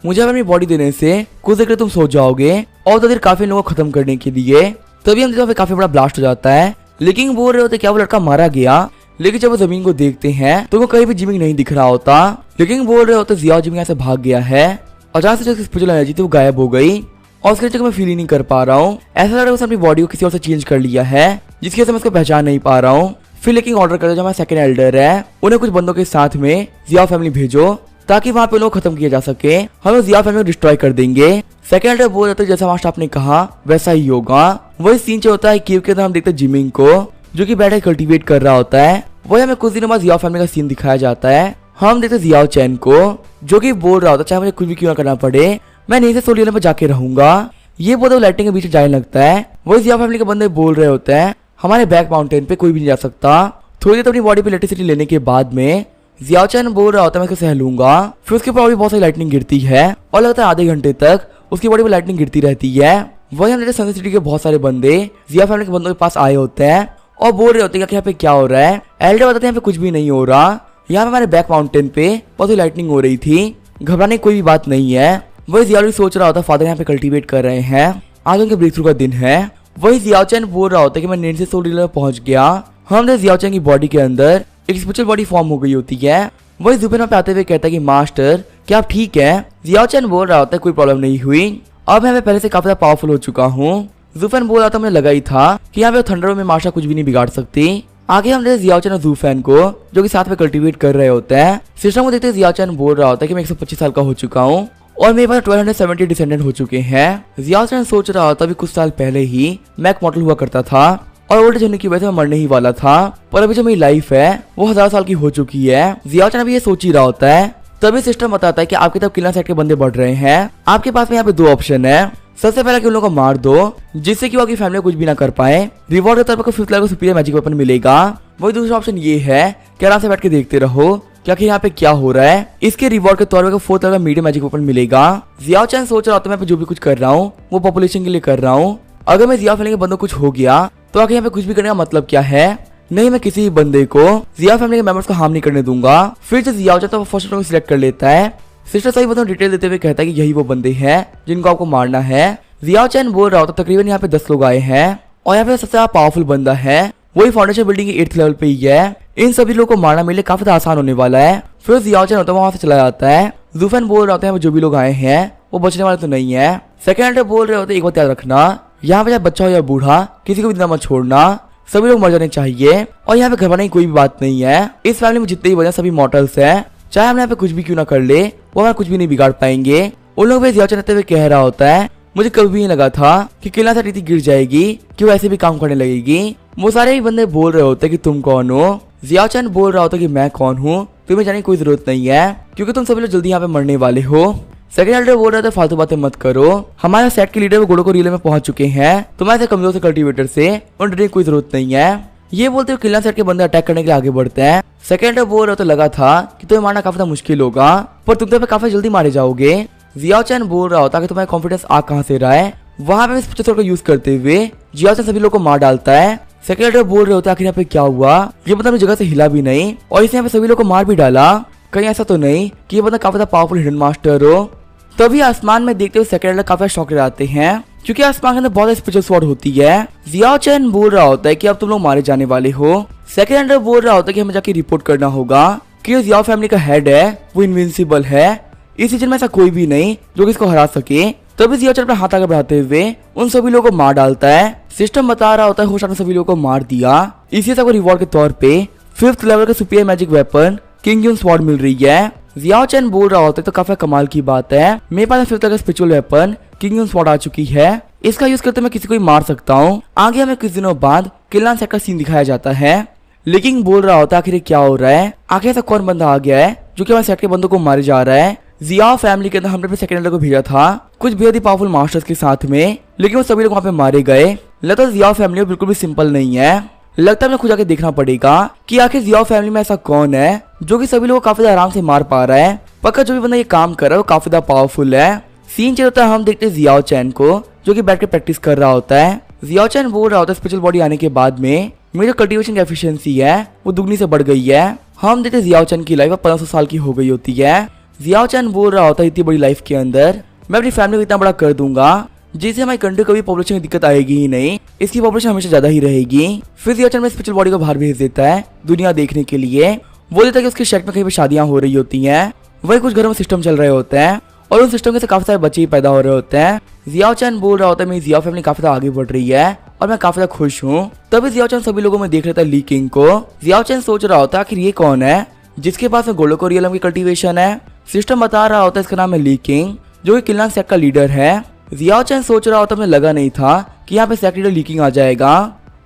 मुझे अपनी बॉडी देने से कुछ देर तुम सो जाओगे और तो देर काफी लोगों को खत्म करने के लिए। तभी हम देखते काफी बड़ा ब्लास्ट हो जाता है। लेकिन बोल रहे होते क्या वो लड़का मारा गया, लेकिन जब वो जमीन को देखते हैं तो वो कहीं भी जिमिंग नहीं दिख रहा होता। लेकिन बोल रहे होते जियाओ जिमिंग यहाँ से भाग गया है और जहाँ से जो स्पिरिचुअल एनर्जी थी वो गायब हो गई और उसके मैं फील ही नहीं कर पा रहा हूँ। ऐसा लग रहा है उसने अपनी बॉडी को किसी और से चेंज कर लिया है जिसकी वजह से मैं उसको पहचान नहीं पा रहा हूँ। फिर लेकिन ऑर्डर कर जो हमारा सेकंड एल्डर है उन्हें कुछ बंदों के साथ में जियाओ फैमिली भेजो ताकि वहाँ पे लोग खत्म किया जा सके, हम लोग जियाओ फैमिली को डिस्ट्रॉय कर देंगे। सेकंड एल्डर बोल रहे थे जैसा मास्टर आपने कहा वैसा ही होगा। वही सीन जो होता है केव के अंदर हम देखते हैं जिमिंग को जो कि बैठे कल्टीवेट कर रहा होता है। वही हमें कुछ दिनों बाद जियाओ फैमिली का सीन दिखाया जाता है। हम देखते जियाओ चैन को जो कि बोल रहा होता है चाहे मुझे कुछ भी क्यों ना करना पड़े मैं नहीं से सोलियन पर जाके रहूंगा, ये बोलते लाइटिंग के बीच जाने लगता है। वही जियाओ फैमिली के बंदे बोल रहे होते हैं हमारे बैक माउंटेन पे कोई भी नहीं जा सकता। थोड़ी देर अपनी बॉडी पे इलेक्ट्रिसिटी लेने के बाद में जियाओ चैन बोल रहा होता है मैं इसको सह लूंगा। फिर उसके ऊपर बहुत सारी लाइटनिंग गिरती है और लगता है आधे घंटे तक उसकी बॉडी पे लाइटनिंग गिरती रहती है। वही हम सन सिटी के बहुत सारे बंदे जियाओ फैमिली के बंदों के पास आए होते हैं और बोल रहे होते हैं कि यहाँ पे क्या हो रहा है। एल्डर बताते हैं यहाँ पे कुछ भी नहीं हो रहा, यहाँ पे हमारे बैक माउंटेन पे बहुत ही लाइटनिंग हो रही थी, घबराने की कोई भी बात नहीं है। वही जियाओ सोच रहा होता फादर यहाँ पे कल्टीवेट कर रहे हैं, आज उनके ब्रेक थ्रू का दिन है। वही जियाओ चैन बोल रहा होता है कि मैं नींद से सोल डीलर पहुंच गया। हम जियाओ चैन की बॉडी के अंदर एक स्पिरिचुअल बॉडी फॉर्म हो गई होती है। वही जुपेन पे आते हुए कहता है कि मास्टर क्या आप ठीक है। जियाओ चैन बोल रहा होता है कोई प्रॉब्लम नहीं हुई, अब मैं पहले से काफी ज्यादा पावरफुल हो चुका हूँ। जुफेन बोल रहा था मुझे लगा ही था कि यहाँ पे थंडर में मास्टर कुछ भी नहीं बिगाड़ सकती। आगे हम देखते जियाओ चैन और जुफेन को जो कि साथ में कल्टीवेट कर रहे होते हैं। सिस्टम को देखते हैं जियाओ चैन बोल रहा होता है कि मैं 125 साल का हो चुका हूँ और मेरे पास 1270 डिसेंडेंट हो चुके हैं। जियाओ चैन सोच रहा होता अभी कुछ साल पहले ही मैं एक मॉडल हुआ करता था और ओल्ड एज होने की वजह से मैं मरने ही वाला था, पर अभी जो मेरी लाइफ है वो 1000 साल की हो चुकी है। जियाओ चैन अभी ये सोच ही रहा होता है। तभी सिस्टम बताता है कि आपकी तरफ किलर सेट के बंदे बढ़ रहे हैं। आपके पास में यहाँ पे 2 ऑप्शन है। सबसे पहला कि उन लोगों को मार दो जिससे कि वो आपकी फैमिली कुछ भी ना कर पाए। रिवॉर्ड की तरफ को 5th लेवल को सुपीरियर मैजिक वेपन मिलेगा। वही दूसरा ऑप्शन ये है कि आराम से बैठ के देखते रहो क्या कि यहाँ पे क्या हो रहा है। इसके रिवॉर्ड के तौर पर 4th लेवल का मीडियम मैजिक वेपन मिलेगा। जियाओ चैन सोच रहा होता है मैं जो भी कुछ कर रहा हूँ वो पॉपुलेशन के लिए कर रहा हूँ। अगर मैं जियाओ फैमिली के बंदों कुछ हो गया तो आखिर यहाँ पे कुछ भी करने का मतलब क्या है। नहीं, मैं किसी भी बंदे को जियाओ फैमिली के मेंबर्स को हार्म नहीं करने दूंगा। फिर जो जियाओ चाहता है वो फर्स्ट को सिलेक्ट कर लेता है। सिस्टर सही बंदों डिटेल देते हुए कहता है कि यही वो बंदे हैं जिनको आपको मारना है। जियाओ चैन बोल रहा होता तकरीबन यहाँ पे 10 लोग आए हैं और यहाँ पे सबसे ज्यादा पावरफुल बंदा है वही फाउंडेशन बिल्डिंग के 8th लेवल पे ही है। इन सभी लोगों को मारना मेरे लिए काफी आसान होने वाला है। फिर जियाओ चैन होता है वहां से चला जाता है। जूफेन बोल रहा होता है जो भी लोग आए हैं वो बचने वाले तो नहीं है। सेकंड बोल रहे होते एक बात याद रखना, यहाँ पे चाहे बच्चा हो या बूढ़ा किसी को भी मत छोड़ना, सभी लोग मर जाने चाहिए। और यहाँ पे घबराने की कोई भी बात नहीं है। इस फैमिली में जितने भी बने सभी मॉर्टल्स हैं, चाहे हम यहाँ पे कुछ भी क्यों ना कर ले वो हमें कुछ भी नहीं बिगाड़ पाएंगे। उन लोग भी जियाओ चैन रहते हुए कह रहा होता है मुझे कभी भी नहीं लगा था कि किला से रीति गिर जाएगी कि वो ऐसे भी काम करने लगेगी। वो सारे ही बंदे बोल रहे होते कि तुम कौन हो। जियाओ चैन बोल रहा होता कि मैं कौन हूँ, तुम्हें जाने की कोई जरूरत नहीं है क्योंकि तुम सभी लोग जल्दी यहाँ पे मरने वाले हो। सेकंड एल्डर बोल रहे थे फालतू बातें मत करो, हमारे सेट के लीडर वो घोड़ों को रिले में पहुंच चुके हैं, तुम्हारे कमजोर से कल्टीवेटर से और डरने की कोई जरूरत नहीं है। ये बोलते हुए किला सेट के बंदे अटैक करने के लिए आगे बढ़ते हैं। सेकंड एल्डर बोल रहे तो लगा था कि तुम्हें मारना काफी मुश्किल होगा पर तुम तो काफी जल्दी मारे जाओगे। जियाओ चैन बोल रहा होता कि तुम्हारा कॉन्फिडेंस आ कहाँ से रहा है। वहां पे इस को यूज करते हुए जियाओ चैन सभी लोगों को मार डालता है। सेकंड एल्डर बोल रहे होते आखिर यहाँ पे क्या हुआ, ये बंदा अपनी जगह से हिला भी नहीं और इसने यहाँ पे सभी लोग को मार भी डाला। कहीं ऐसा तो नहीं कि ये बंदा काफी पावरफुल हिडन मास्टर हो। तभी आसमान में देखते हुए सेकंड एल्डर काफी शॉक रहते हैं क्योंकि आसमान के अंदर बहुत स्पेशल स्वॉर्ड होती है। जियाओ चैन बोल रहा होता है कि अब तुम लोग मारे जाने वाले हो। सेकंड एल्डर बोल रहा होता है कि हमें जाके रिपोर्ट करना होगा कि जियाओ फैमिली का हेड है वो इनविंसिबल है, इस सीजन में ऐसा कोई भी नहीं जो कि इसको हरा सके। तभी जियाओ चैन अपना हाथ आगे बढ़ाते हुए उन सभी लोगों को मार डालता है। सिस्टम बता रहा होता है होश ने सभी लोगों को मार दिया। इसी सबको रिवॉर्ड के तौर पे 5th लेवल का superior magic weapon Qingyun sword मिल रही है। जियाओ चैन बोल रहा होता है तो काफी कमाल की बात है, मेरे पास 5th लेवल का spiritual weapon Qingyun sword आ चुकी है, इसका यूज करते मैं किसी को भी मार सकता हूँ। आगे हमें कुछ दिनों बाद किलान सेट का सीन दिखाया जाता है। लेकिन बोल रहा होता आखिर क्या हो रहा है, आखिर ऐसा कौन बंदा आ गया है जो कि हमारे सेट के बंदों को मारे जा रहा है। जियाओ फैमिली के अंदर हमने अपने सेकंड एल्डर को भेजा था कुछ बेहद ही पावरफुल मास्टर्स के साथ में, लेकिन वो सभी लोग वहाँ पे मारे गए। लगता है जियाओ फैमिली बिल्कुल भी सिंपल नहीं है। लगता है हमें खुद जाके देखना पड़ेगा कि आखिर जियाओ फैमिली में ऐसा कौन है जो कि सभी लोगों को काफी आराम से मार पा रहा है। पक्का जो भी बंदा ये काम कर रहा है वो काफी ज्यादा पावरफुल है। सीन चल होता है हम देखते हैं जियाओ चैन को जो कि बैठ के प्रैक्टिस कर रहा होता है। जियाओ चैन बोल रहा होता है स्पेशल बॉडी आने के बाद में मेरी जो कल्टीवेशन की एफिशिएंसी है वो दुगनी से बढ़ गई है। हम देखते हैं जियाओ चैन की लाइफ 1500 साल की हो गई होती है। जियाओ चैन बोल रहा होता है इतनी बड़ी लाइफ के अंदर मैं अपनी फैमिली को इतना बड़ा कर दूंगा जिससे हमारी कंट्री को भी पॉपुलेशन की दिक्कत आएगी ही नहीं, इसकी पॉपुलेशन हमेशा ज्यादा ही रहेगी। फिर जियाओ चैन में स्पेशल बॉडी को बाहर भेज देता है दुनिया देखने के लिए। वो देता है कि उसके शहर में कहीं पे शादियां हो रही होती हैं, वही कुछ घरों में सिस्टम चल रहे होते हैं और उन सिस्टम से काफी सारे बच्चे ही पैदा हो रहे होते हैं। जियाओ चैन बोल रहा होता है मेरी जियाओ फैमिली काफी आगे बढ़ रही है और मैं काफी खुश हूँ। तभी जियाओ चैन सभी लोगों में देख लेता है ली किंग को। जियाओ चैन सोच रहा होता है आखिर ये कौन है जिसके पास में गोल्डो कोरियलम की कल्टीवेशन है। सिस्टम बता रहा होता है इसका नाम है ली किंग जो कि किलान सेट का लीडर है। जियाओ चैन सोच रहा होता मुझे लगा नहीं था कि यहाँ पे सेट लीडर ली किंग आ जाएगा।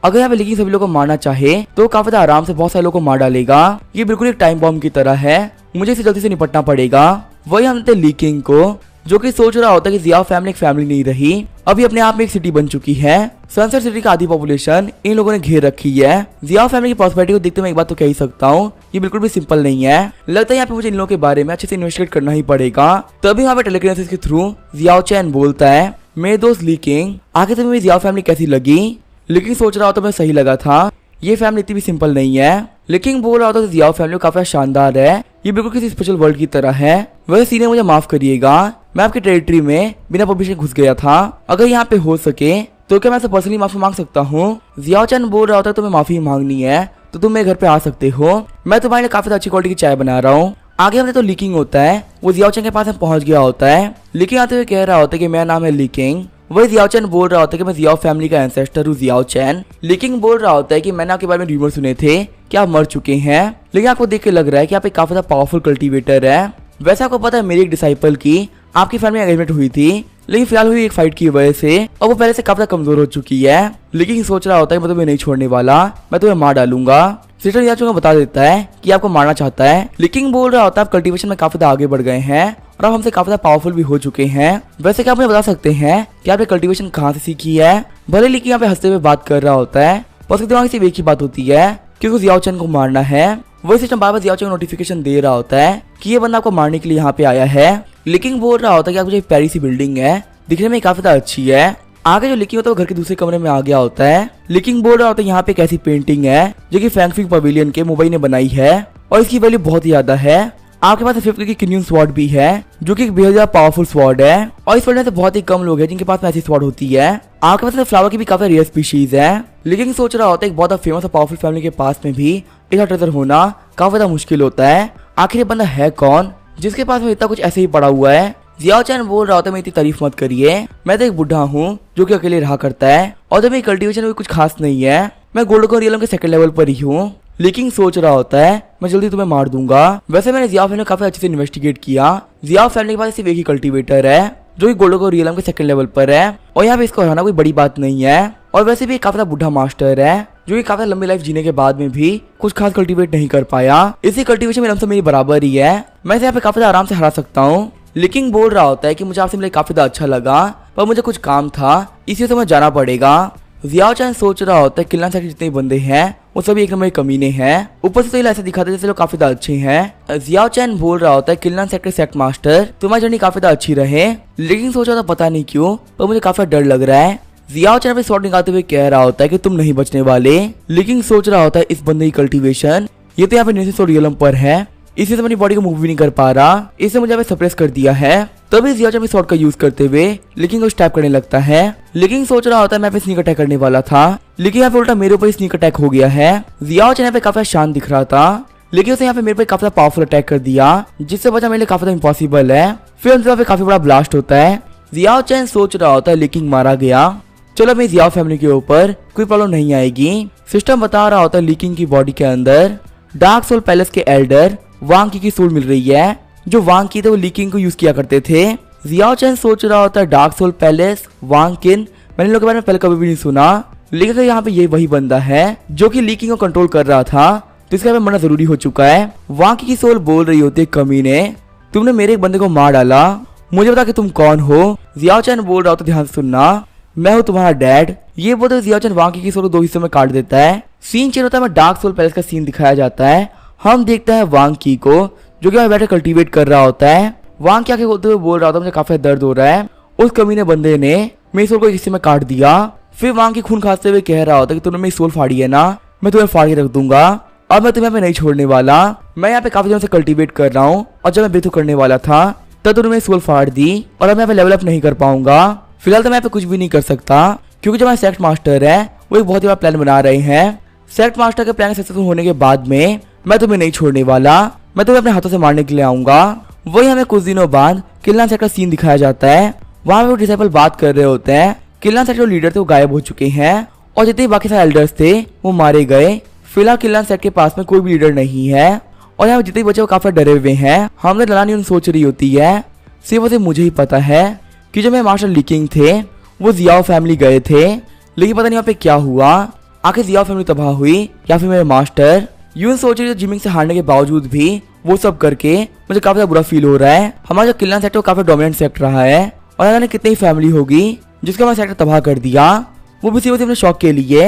अगर यहाँ पे ली किंग सभी लोगों को मारना चाहे तो काफी आराम से बहुत सारे लोगों को मार डालेगा। ये बिल्कुल एक टाइम बॉम्ब की तरह है, मुझे इसे जल्दी से निपटना पड़ेगा। वही हम ली किंग को जो कि सोच रहा होता है कि जियाओ फैमिली एक फैमिली नहीं रही, अभी अपने आप में एक सिटी बन चुकी है। सनसेट सिटी का आधी पॉपुलेशन इन लोगों ने घेर रखी है। जियाओ फैमिली की प्रॉस्पेरिटी को देखते मैं एक बात तो कह ही सकता हूँ ये बिल्कुल भी सिंपल नहीं है। लगता है यहाँ पे मुझे इन लोगों के बारे में अच्छे से इन्वेस्टिगेट करना ही पड़ेगा। तभी यहाँ पे टेलीकिनेसिस के थ्रू जियाओ चैन बोलता है मेरे दोस्त ली किंग आगे तुम्हें मेरी जियाओ फैमिली कैसी लगी। लेकिन सोच रहा होता मैं सही लगा था, ये फैमिली इतनी भी सिंपल नहीं है। लेकिन बोल रहा होता है जियाओ फैमिली काफी शानदार है, ये बिल्कुल किसी स्पेशल वर्ल्ड की तरह है। वैसे सीने मुझे माफ करिएगा, मैं आपकी टेरिटरी में बिना परमिशन घुस गया था, अगर यहाँ पे हो सके तो क्या मैं आपसे पर्सनली माफी मांग सकता हूँ। जियाओ चैन बोल रहा होता है तुम्हें माफी मांगनी है तो तुम मेरे घर पे आ सकते हो, मैं तुम्हारे लिए काफी अच्छी क्वालिटी की चाय बना रहा हूँ। आगे हमने तो ली किंग होता है, वो जियाओ चैन के पास में पहुंच गया होता है। लेकिन आते हुए कह रहा होता है कि मेरा नाम है ली किंग। वही जियाओ चैन बोल रहा होता है कि मैं जियाओ फैमिली का एंसेस्टर हूँ जियाओ चैन। लेकिन बोल रहा होता है कि मैंने आपके बारे में रूमर सुने थे कि आप मर चुके हैं, लेकिन आपको देख के लग रहा है कि आप एक काफी ज्यादा पावरफुल कल्टीवेटर है। वैसे आपको पता है मेरी एक डिसाइपल की आपकी फैमिली में एंगेजमेंट हुई थी, लेकिन फिलहाल हुई एक फाइट की वजह से और वो पहले से काफी कमजोर हो चुकी है। लेकिन सोच रहा होता है मैं तुम्हें नहीं छोड़ने वाला, मैं तुम्हें मार डालूंगा। सिस्टर जियाओ चैन को बता देता है कि आपको मारना चाहता है। लिकिंग बोल रहा होता है आप कल्टीवेशन में काफी आगे बढ़ गए हैं और आप हमसे काफी पावरफुल भी हो चुके हैं। वैसे क्या आप मुझे बता सकते हैं कि आपने कल्टीवेशन कहाँ से सीखी है? भले लिकिंग यहाँ पे हंसते हुए बात कर रहा होता है पर उसके दिमाग से एक ही बात होती है कि उसको जियाओ चैन को मारना है। वही सिस्टम बार बार जियाओ चैन को नोटिफिकेशन दे रहा होता है कि ये बंदा आपको मारने के लिए यहाँ पे आया है। लिकिंग बोल रहा होता है कि आपको जो प्यारी सी बिल्डिंग है दिखने में काफी अच्छी है। आगे जो लिकिंग होता है वो घर के दूसरे कमरे में आ गया होता है। लिकिंग बोल रहा होता है यहाँ पे एक ऐसी पेंटिंग है जो कि फैंगफिंग पवेलियन के मुंबई ने बनाई है और इसकी वैल्यू बहुत ही ज्यादा है। आपके पास 5th की किन्यून स्वॉर्ड भी है जो कि एक बेहद ज्यादा पावरफुल स्वॉर्ड है और इस वर्ल्ड में से बहुत ही कम लोग हैं जिनके पास में ऐसी स्वॉर्ड होती है। आपके पास फ्लावर की भी काफी रेयर स्पीशीज है। लिकिंग सोच रहा होता है एक बहुत फेमस और पावरफुल फैमिली के पास में भी ऐसा ट्रेजर होना काफी ज्यादा मुश्किल होता है। आखिर ये बंदा है कौन जिसके पास में इतना कुछ ऐसे ही पड़ा हुआ है? जियाओ चैन बोल रहा होता है मैं इतनी तारीफ मत करिए, मैं तो एक बुढ़ा हूँ जो कि अकेले रहा करता है और जब मेरी कल्टीवेशन में कुछ खास नहीं है, मैं गोल्ड को रियलम के सेकंड लेवल पर ही हूँ। लिकिंग सोच रहा होता है मैं जल्दी तुम्हें मार दूंगा। वैसे मैंने जियाओ फैमिली काफी अच्छे से इन्वेस्टिगेट किया। जियाओ फैमिली के पास सिर्फ एक ही कल्टीवेटर है जो कि गोल्ड को रियलम के सेकंड लेवल पर है और यहाँ पे इसको हराना कोई बड़ी बात नहीं है और वैसे भी काफी बुढ़ा मास्टर है जो कि काफी लंबी लाइफ जीने के बाद में भी कुछ खास कल्टीवेट नहीं कर पाया। इसी कल्टीवेशन में मेरी बराबर ही है, मैं यहाँ पे काफी आराम से हरा सकता हूँ। लिकिंग बोल रहा होता है कि मुझे आपसे मिलकर काफी अच्छा लगा पर मुझे कुछ काम था इसी से मुझे जाना पड़ेगा। जियाओ चैन सोच रहा होता है किल्लान सेक्टर जितने बंदे हैं वो सभी एक नंबर कमीने हैं, ऊपर से तो ये ऐसे दिखाते जैसे लोग काफी अच्छे हैं। जियाओ चैन बोल रहा होता है किल्लान सेक्टर सेक्ट मास्टर तुम्हारी जर्नी काफी अच्छी रहे। लिकिंग सोच रहा था पता नहीं क्यों पर मुझे काफी डर लग रहा है। जियाओ चैन पे शॉट निकालते हुए कह रहा होता है कि तुम नहीं बचने वाले। लिकिंग सोच रहा होता है इस बंदे की कल्टीवेशन ये तो यहाँ पे नेसेस और रियलम पर है, इससे अपनी बॉडी को मूव भी नहीं कर पा रहा, इससे मुझे सप्रेस कर दिया है। तभी जियाओ चैन शॉट का यूज करते हुए लिकिंग को स्टैप करने लगता है। लिकिंग सोच रहा होता है मैं पे स्नीक अटैक करने वाला था लेकिन यहाँ पे उल्टा मेरे ऊपर स्नीक अटैक हो गया है। जियाओ चैन पे काफी शांत दिख रहा था लेकिन उसने यहाँ पे मेरे पे काफी पावरफुल अटैक कर दिया जिससे बचा मेरे लिए काफी इम्पॉसिबल है। फिर उनसे काफी बड़ा ब्लास्ट होता है। जियाओ चैन सोच रहा होता है लिकिंग मारा गया, चलो मेरी जियाओ फैमिली के ऊपर कोई प्रॉब्लम नहीं आएगी। सिस्टम बता रहा होता है लिकिंग की बॉडी के अंदर डार्क सोल पैलेस के एल्डर वांग की सोल मिल रही है। जो वांग की थे वो लिकिंग को यूज किया करते थे। जियाओ चैन सोच रहा होता है डार्क सोल पैलेस वांग किन, मैंने लोगों के बारे में पहले कभी भी नहीं सुना लेकिन यहाँ पे ये वही बंदा है जो कि लिकिंग को कंट्रोल कर रहा था तो इसका मरना जरूरी हो चुका है। वांग की सोल बोल रही होती है कमीने तुमने मेरे एक बंदे को मार डाला, मुझे बता कि तुम कौन हो। जियाओ चैन बोल रहा होता है ध्यान से सुनना, मैं हूँ तुम्हारा डैड। ये बोलते जियाओ चैन वांग की सोल को 2 हिस्सों में काट देता है। सीन चेंज होता है, डार्क सोल पैलेस का सीन दिखाया जाता है। हम देखते हैं वांग की को जो कि बैठे कल्टीवेट कर रहा होता है। वांग की आंखें खोलते हुए बोल रहा होता है मुझे काफी दर्द हो रहा है, उस कमीने बंदे ने मेरी सोल को एक हिस्से में काट दिया। फिर वांग की खून खाते हुए कह रहा होता है कि तुमने मेरी सोल फाड़ी है ना, मैं तुम्हें फाड़ के रख दूंगा, अब मैं तुम्हें नहीं छोड़ने वाला। मैं यहाँ पे काफी दिनों से कल्टीवेट कर रहा हूँ और जब मैं बेथू करने वाला था तब तुमने मेरी सोल फाड़ दी और अब मैं यहाँ पे लेवल अप नहीं कर पाऊंगा। फिलहाल तो मैं यहाँ पे कुछ भी नहीं कर सकता क्योंकि जो हमारे सेक्ट मास्टर है वो एक बहुत ही बड़ा प्लान बना रहे हैं। सेक्ट मास्टर के प्लान सक्सेसफुल होने के बाद में मैं तुम्हें नहीं छोड़ने वाला, मैं तुम्हें अपने हाथों से मारने के लिए आऊंगा। वही हमें कुछ दिनों बाद किल्लान सेक्टर का सीन दिखाया जाता है। वहां पे वो डिसाइपल बात कर रहे होते हैं। किल्लान सेक्टर लीडर थे वो गायब हो चुके हैं और जितने बाकी सारे एल्डर्स थे वो मारे गए। फिलहाल किल्लान सेक्टर के पास में कोई भी लीडर नहीं है और यहाँ जितने बच्चे वो काफी डरे हुए हैं। हमने लड़ानी सोच रही होती है, सिर्फ उसे मुझे ही पता है कि जो मेरे मास्टर लिकिंग थे वो जियाओ फैमिली गए थे लेकिन पता नहीं यहाँ पे क्या हुआ, आखिर जियाओ फैमिली तबाह हुई या फिर मेरे मास्टर। यूं सोच रही जिमिंग से हारने के बावजूद भी वो सब करके मुझे काफी बुरा फील हो रहा है। हमारा जो किल्लान सेक्टर काफी डोमिनेंट सेक्टर रहा है और जाने कितनी फैमिली होगी जिसका हमारा सेक्टर तबाह कर दिया, वो भी सिर्फ अपने शौक के लिए।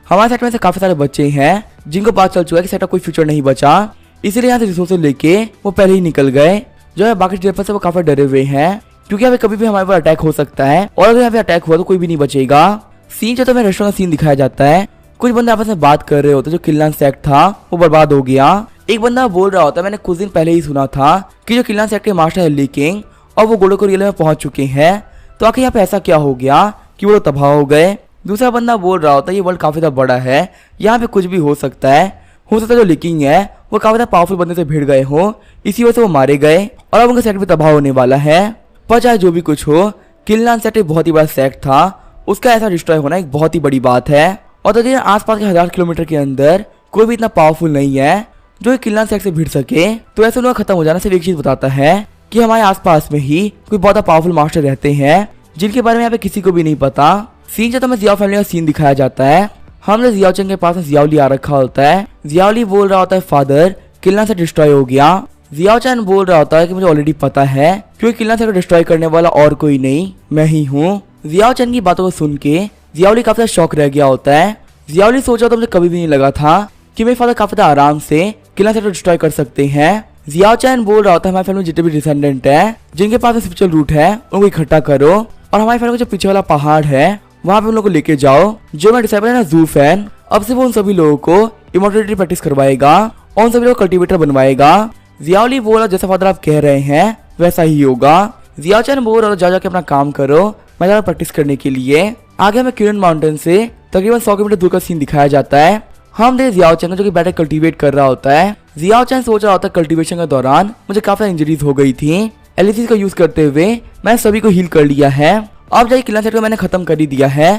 हमारे सेक्टर में से काफी सारे बच्चे हैं जिनको पता चल चुका है कि सेक्टर कोई फ्यूचर नहीं बचा, इसीलिए यहाँ से रिसोर्सेज लेके वो पहले ही निकल गए। जो है बाकी डेवलपर से वो काफी डरे हुए हैं क्योंकि यहाँ पे कभी भी हमारे पर अटैक हो सकता है और अगर यहाँ पे अटैक हुआ तो कोई भी नहीं बचेगा। सीन जो तो रेस्टोरेंट का सीन दिखाया जाता है, कुछ बंदे आपस में बात कर रहे होते जो किल्लान सेक्ट था वो बर्बाद हो गया। एक बंदा बोल रहा होता है मैंने कुछ दिन पहले ही सुना था कि जो किल्लान सेक्ट के मास्टर है लिकिंग और वो गोल्ड को रियल में पहुंच चुके हैं, तो आखिर यहाँ पे ऐसा क्या हो गया कि वो लोग तबाह हो गए। दूसरा बंदा बोल रहा होता है ये वर्ल्ड काफी ज्यादा बड़ा है, यहाँ पे कुछ भी हो सकता है जो लिकिंग है वो काफी ज्यादा पावरफुल बंदे से भिड़ गए हो, इसी वजह से वो मारे गए और अब उनका सेक्ट भी तबाह होने वाला है। पर चाहे जो भी कुछ हो, किल्लान सेक्ट एक बहुत ही बड़ा सेक्ट था, उसका ऐसा डिस्ट्रॉय होना एक बहुत ही बड़ी बात है। और तकरीबन आसपास के 1000 किलोमीटर के अंदर कोई भी इतना पावरफुल नहीं है जो किल्लान सेक्ट से भिड़ सके। तो ऐसे लोग खत्म हो जाना सिर्फ एक चीज बताता है कि हमारे आसपास में ही कोई बहुत पावरफुल मास्टर रहते हैं जिनके बारे में यहाँ पे किसी को भी नहीं पता। सीन जो तो जियाओ फैमिली का सीन दिखाया जाता है। हमने जियाओचेन के पास जियाओली आ रखा होता है। जियाओली बोल रहा होता है फादर किलना से डिस्ट्रॉय हो गया। जियाओचेन बोल रहा होता है कि मुझे ऑलरेडी पता है क्योंकि किलना से डिस्ट्रॉय करने वाला और कोई नहीं मैं ही हूँ। जियाओचेन की बातों को सुन के जियाओली काफी ज्यादा शॉक रह गया होता है। जियाओली सोच रहा था मुझे कभी भी नहीं लगा था कि मेरे फादर काफी ज्यादा आराम से किलना से डिस्ट्रॉय कर सकते हैं। जियाओचेन बोल रहा होता है हमारी फैमिली में जितने भी डिसेंडेंट है जिनके पास स्पिरिचुअल रूट है उनको इकट्ठा करो और हमारी फैमिली जो पीछे वाला पहाड़ है वहाँ पे उन लोगों को लेके जाओ। जो मेरा डिसाइपल है ना जू फैन, अब से वो उन सभी लोगों को इमॉर्टलिटी प्रैक्टिस करवाएगा और उन सभी लोगों को कल्टीवेटर बनवाएगा। जियाओली बोल रहा जैसा फादर आप कह रहे हैं वैसा ही होगा। जियाओचेन बोल रहा जा जाके अपना काम करो, मैं जा रहा प्रैक्टिस करने के लिए। आगे हमें क्यूरन माउंटेन से तकरीबन 100 किलोमीटर दूर का सीन दिखाया जाता है। हम देख जियाओचेन जो कि बैठे कल्टीवेट कर रहा होता है। जियाओचेन सोच रहा होता है कल्टीवेशन के दौरान मुझे काफी इंजरीज हो गई थी, एलिसिस का यूज करते हुए मैं सभी को हील कर लिया है। अब जाके किलन सेट को मैंने खत्म कर ही दिया है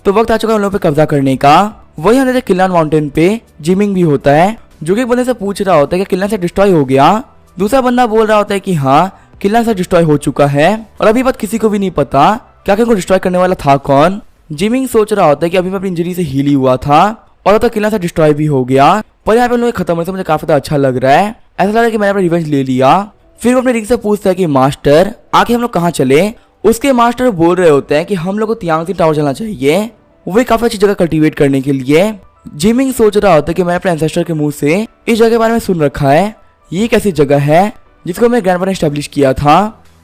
तो वक्त आ चुका है उन लोगों पे कब्जा करने का। वही हमने किलन माउंटेन पे जिमिंग भी होता है जो कि एक बंदे से पूछ रहा होता है कि किलन सेट डिस्ट्रॉय हो गया। दूसरा बंदा बोल रहा होता है कि हाँ किलन सेट डिस्ट्रॉय हो चुका है और अभी बात किसी को भी नहीं पता क्या उनको डिस्ट्रॉय करने वाला था कौन। जिमिंग सोच रहा होता है कि अभी मैं अपनी इंजरी से हील ही हुआ था और अब तक किलन सेट डिस्ट्रॉय भी हो गया, पर यहाँ पे उन लोग खत्म होने से मुझे काफी अच्छा लग रहा है। ऐसा लग रहा है कि मैंने अपना रिवेंज ले लिया। फिर वो अपने रिंग से पूछता है कि मास्टर आगे हम लोग कहाँ चले। उसके मास्टर बोल रहे होते हैं कि हम लोग को तियांगजिन टावर चलना चाहिए, वो काफी अच्छी जगह कल्टीवेट करने के लिए। जिमिंग सोच रहा होता है कि मैंने अपने एंसेस्टर के मुंह से इस जगह के बारे में सुन रखा है, ये एक ऐसी जगह है जिसको मेरे ग्रैंडपा ने एस्टेब्लिश किया था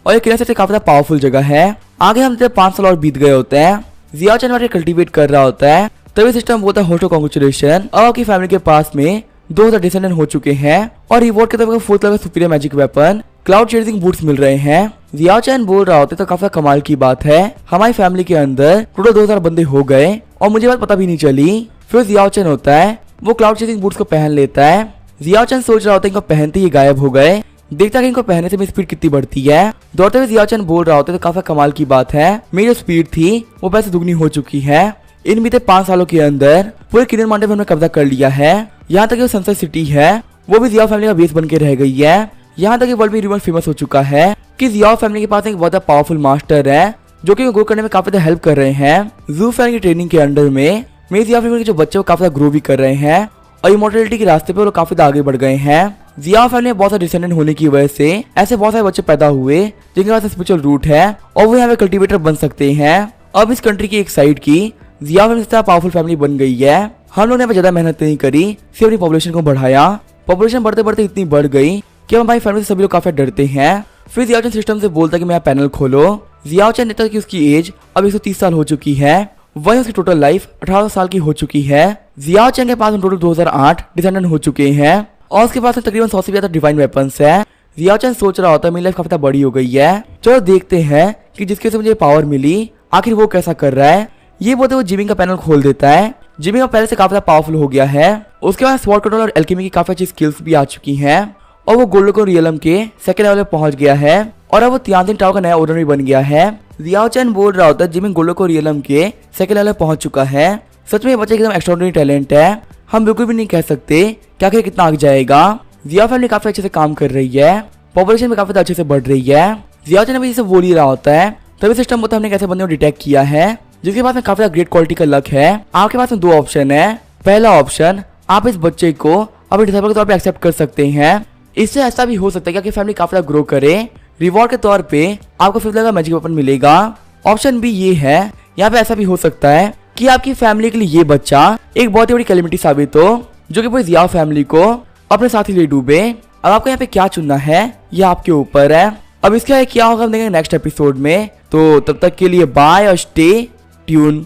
और ये किला से काफी पावरफुल जगह है। आगे हम 5 साल और बीत गए होते हैं। जियाओचेन वाले कल्टीवेट कर रहा होता है तभी सिस्टम बोलता है होस्टो कांग्रेचुलेशन, अब आपकी फैमिली के पास में 2000 डिसेंडेंट हो चुके हैं और रिवॉर्ड के तौर पर 4th level superior magic weapon cloud chasing boots मिल रहे हैं। जियाओचेन बोल रहा होता है तो काफी कमाल की बात है, हमारी फैमिली के अंदर टोटल 2000 बंदे हो गए और मुझे बात पता भी नहीं चली। फिर जियाओचेन होता है वो क्लाउड चेजिंग बूट्स को पहन लेता है। जियाओचेन सोच रहा होता है इनको पहनते ही गायब हो गए, देखता है कि इनको पहनने से मेरी स्पीड कितनी बढ़ती है। दौड़ते हुए जियाओचेन बोल रहा होता है तो काफी कमाल की बात है, मेरी जो स्पीड थी वो पैसे दुगनी हो चुकी है। इन बीते 5 सालों के अंदर पूरे किलन माउंटेन पे हमने कब्जा कर लिया है। यहाँ तक कि सनसेट सिटी है वो भी जियाओ फैमिली का बेस बन के रह गई है। यहाँ तक कि वर्ल्ड में रिवर फेमस हो चुका है कि जियाओ फैमिली के पास एक बहुत पावरफुल मास्टर है जो कि ग्रो करने में काफी हेल्प कर रहे हैं। जू फैमिली की ट्रेनिंग के अंडर में मेरी जियाओ फैमिली के जो बच्चे वो काफी ग्रो भी कर रहे हैं और इमॉर्टलिटी के रास्ते पे वो काफी आगे बढ़ गए हैं। जियाओ फैमिली में बहुत सारे डिसेंडेंट होने की वजह से ऐसे बहुत सारे बच्चे पैदा हुए जिनके पास स्पिरिचुअल रूट है और वो यहाँ पे कल्टीवेटर बन सकते हैं। अब इस कंट्री की एक साइड की जियाओ फैमिली से पावरफुल फैमिली बन गई है। हम लोगों ने ज्यादा मेहनत नहीं करी, सिर्फ अपनी पॉपुलेशन को बढ़ाया। पॉपुलेशन बढ़ते बढ़ते इतनी बढ़ गई कि हमारी फैमिली से सभी लोग काफी डरते हैं। फिर जियाओचेन सिस्टम से बोलता है कि मेरा पैनल खोलो। जियाओचेन नेता की उसकी एज अब 130 साल हो चुकी है, वहीं उसकी टोटल लाइफ 18 साल की हो चुकी है। जियाओचेन के पास टोटल 2008 डिसेंडेंट हो चुके हैं और उसके पास तकरीबन 100 से ज्यादा डिवाइन वेपन्स है। जियाओचेन सोच रहा होता है मेरी लाइफ काफी बड़ी हो गई है, चलो देखते हैं कि जिसके से मुझे पावर मिली आखिर वो कैसा कर रहा है। ये बोलते हुए जिमिंग का पैनल खोल देता है। जिमिंग का पहले से काफी पावरफुल हो गया है, उसके बाद स्वॉर्ड कंट्रोल और एल्केमी की काफी अच्छी स्किल्स भी आ चुकी हैं और वो गोल्डन रियलम के सेकंड लेवल पे पहुंच गया है और अब वो तियांजिन टावर का नया ओनर भी बन गया है। जियाओचेन बोल रहा होता है जिमिंग गोल्डन रियलम के सेकंड लेवल पे पहुंच चुका है। सच में ये बच्चा एकदम एक्स्ट्राऑर्डिनरी टैलेंट है, हम बिल्कुल भी नहीं कह सकते क्या आखिर कितना आगे जाएगा। जियाओ फैमिली काफी अच्छे से काम कर रही है, पॉपुलेशन भी काफी अच्छे से बढ़ रही है। जियाओचेन अभी इसे बोल ही रहा होता है तभी सिस्टम होता है हमने कैसे बंदे को डिटेक्ट किया है जिसके पास में काफी ग्रेट क्वालिटी का लक है। आपके पास में 2 ऑप्शन है। पहला ऑप्शन, आप इस बच्चे को अपने डिसाइपल के तौर पे एक्सेप्ट कर सकते हैं। इससे ऐसा भी हो सकता है कि आपकी फैमिली काफी ग्रो करे, रिवॉर्ड के तौर पे आपको 5th लेवल का मैजिक वेपन मिलेगा। ऑप्शन बी ये है, यहाँ पे ऐसा भी हो सकता है कि आपकी फैमिली के लिए ये बच्चा एक बहुत ही बड़ी कैलेमिटी साबित हो जो कि पूरी जियाओ फैमिली को अपने साथ ही ले डूबे। अब आपको यहाँ पे क्या चुनना है ये आपके ऊपर है। अब इसका क्या होगा हम देखेंगे नेक्स्ट एपिसोड में, तो तब तक के लिए बाय और स्टे ट्यून।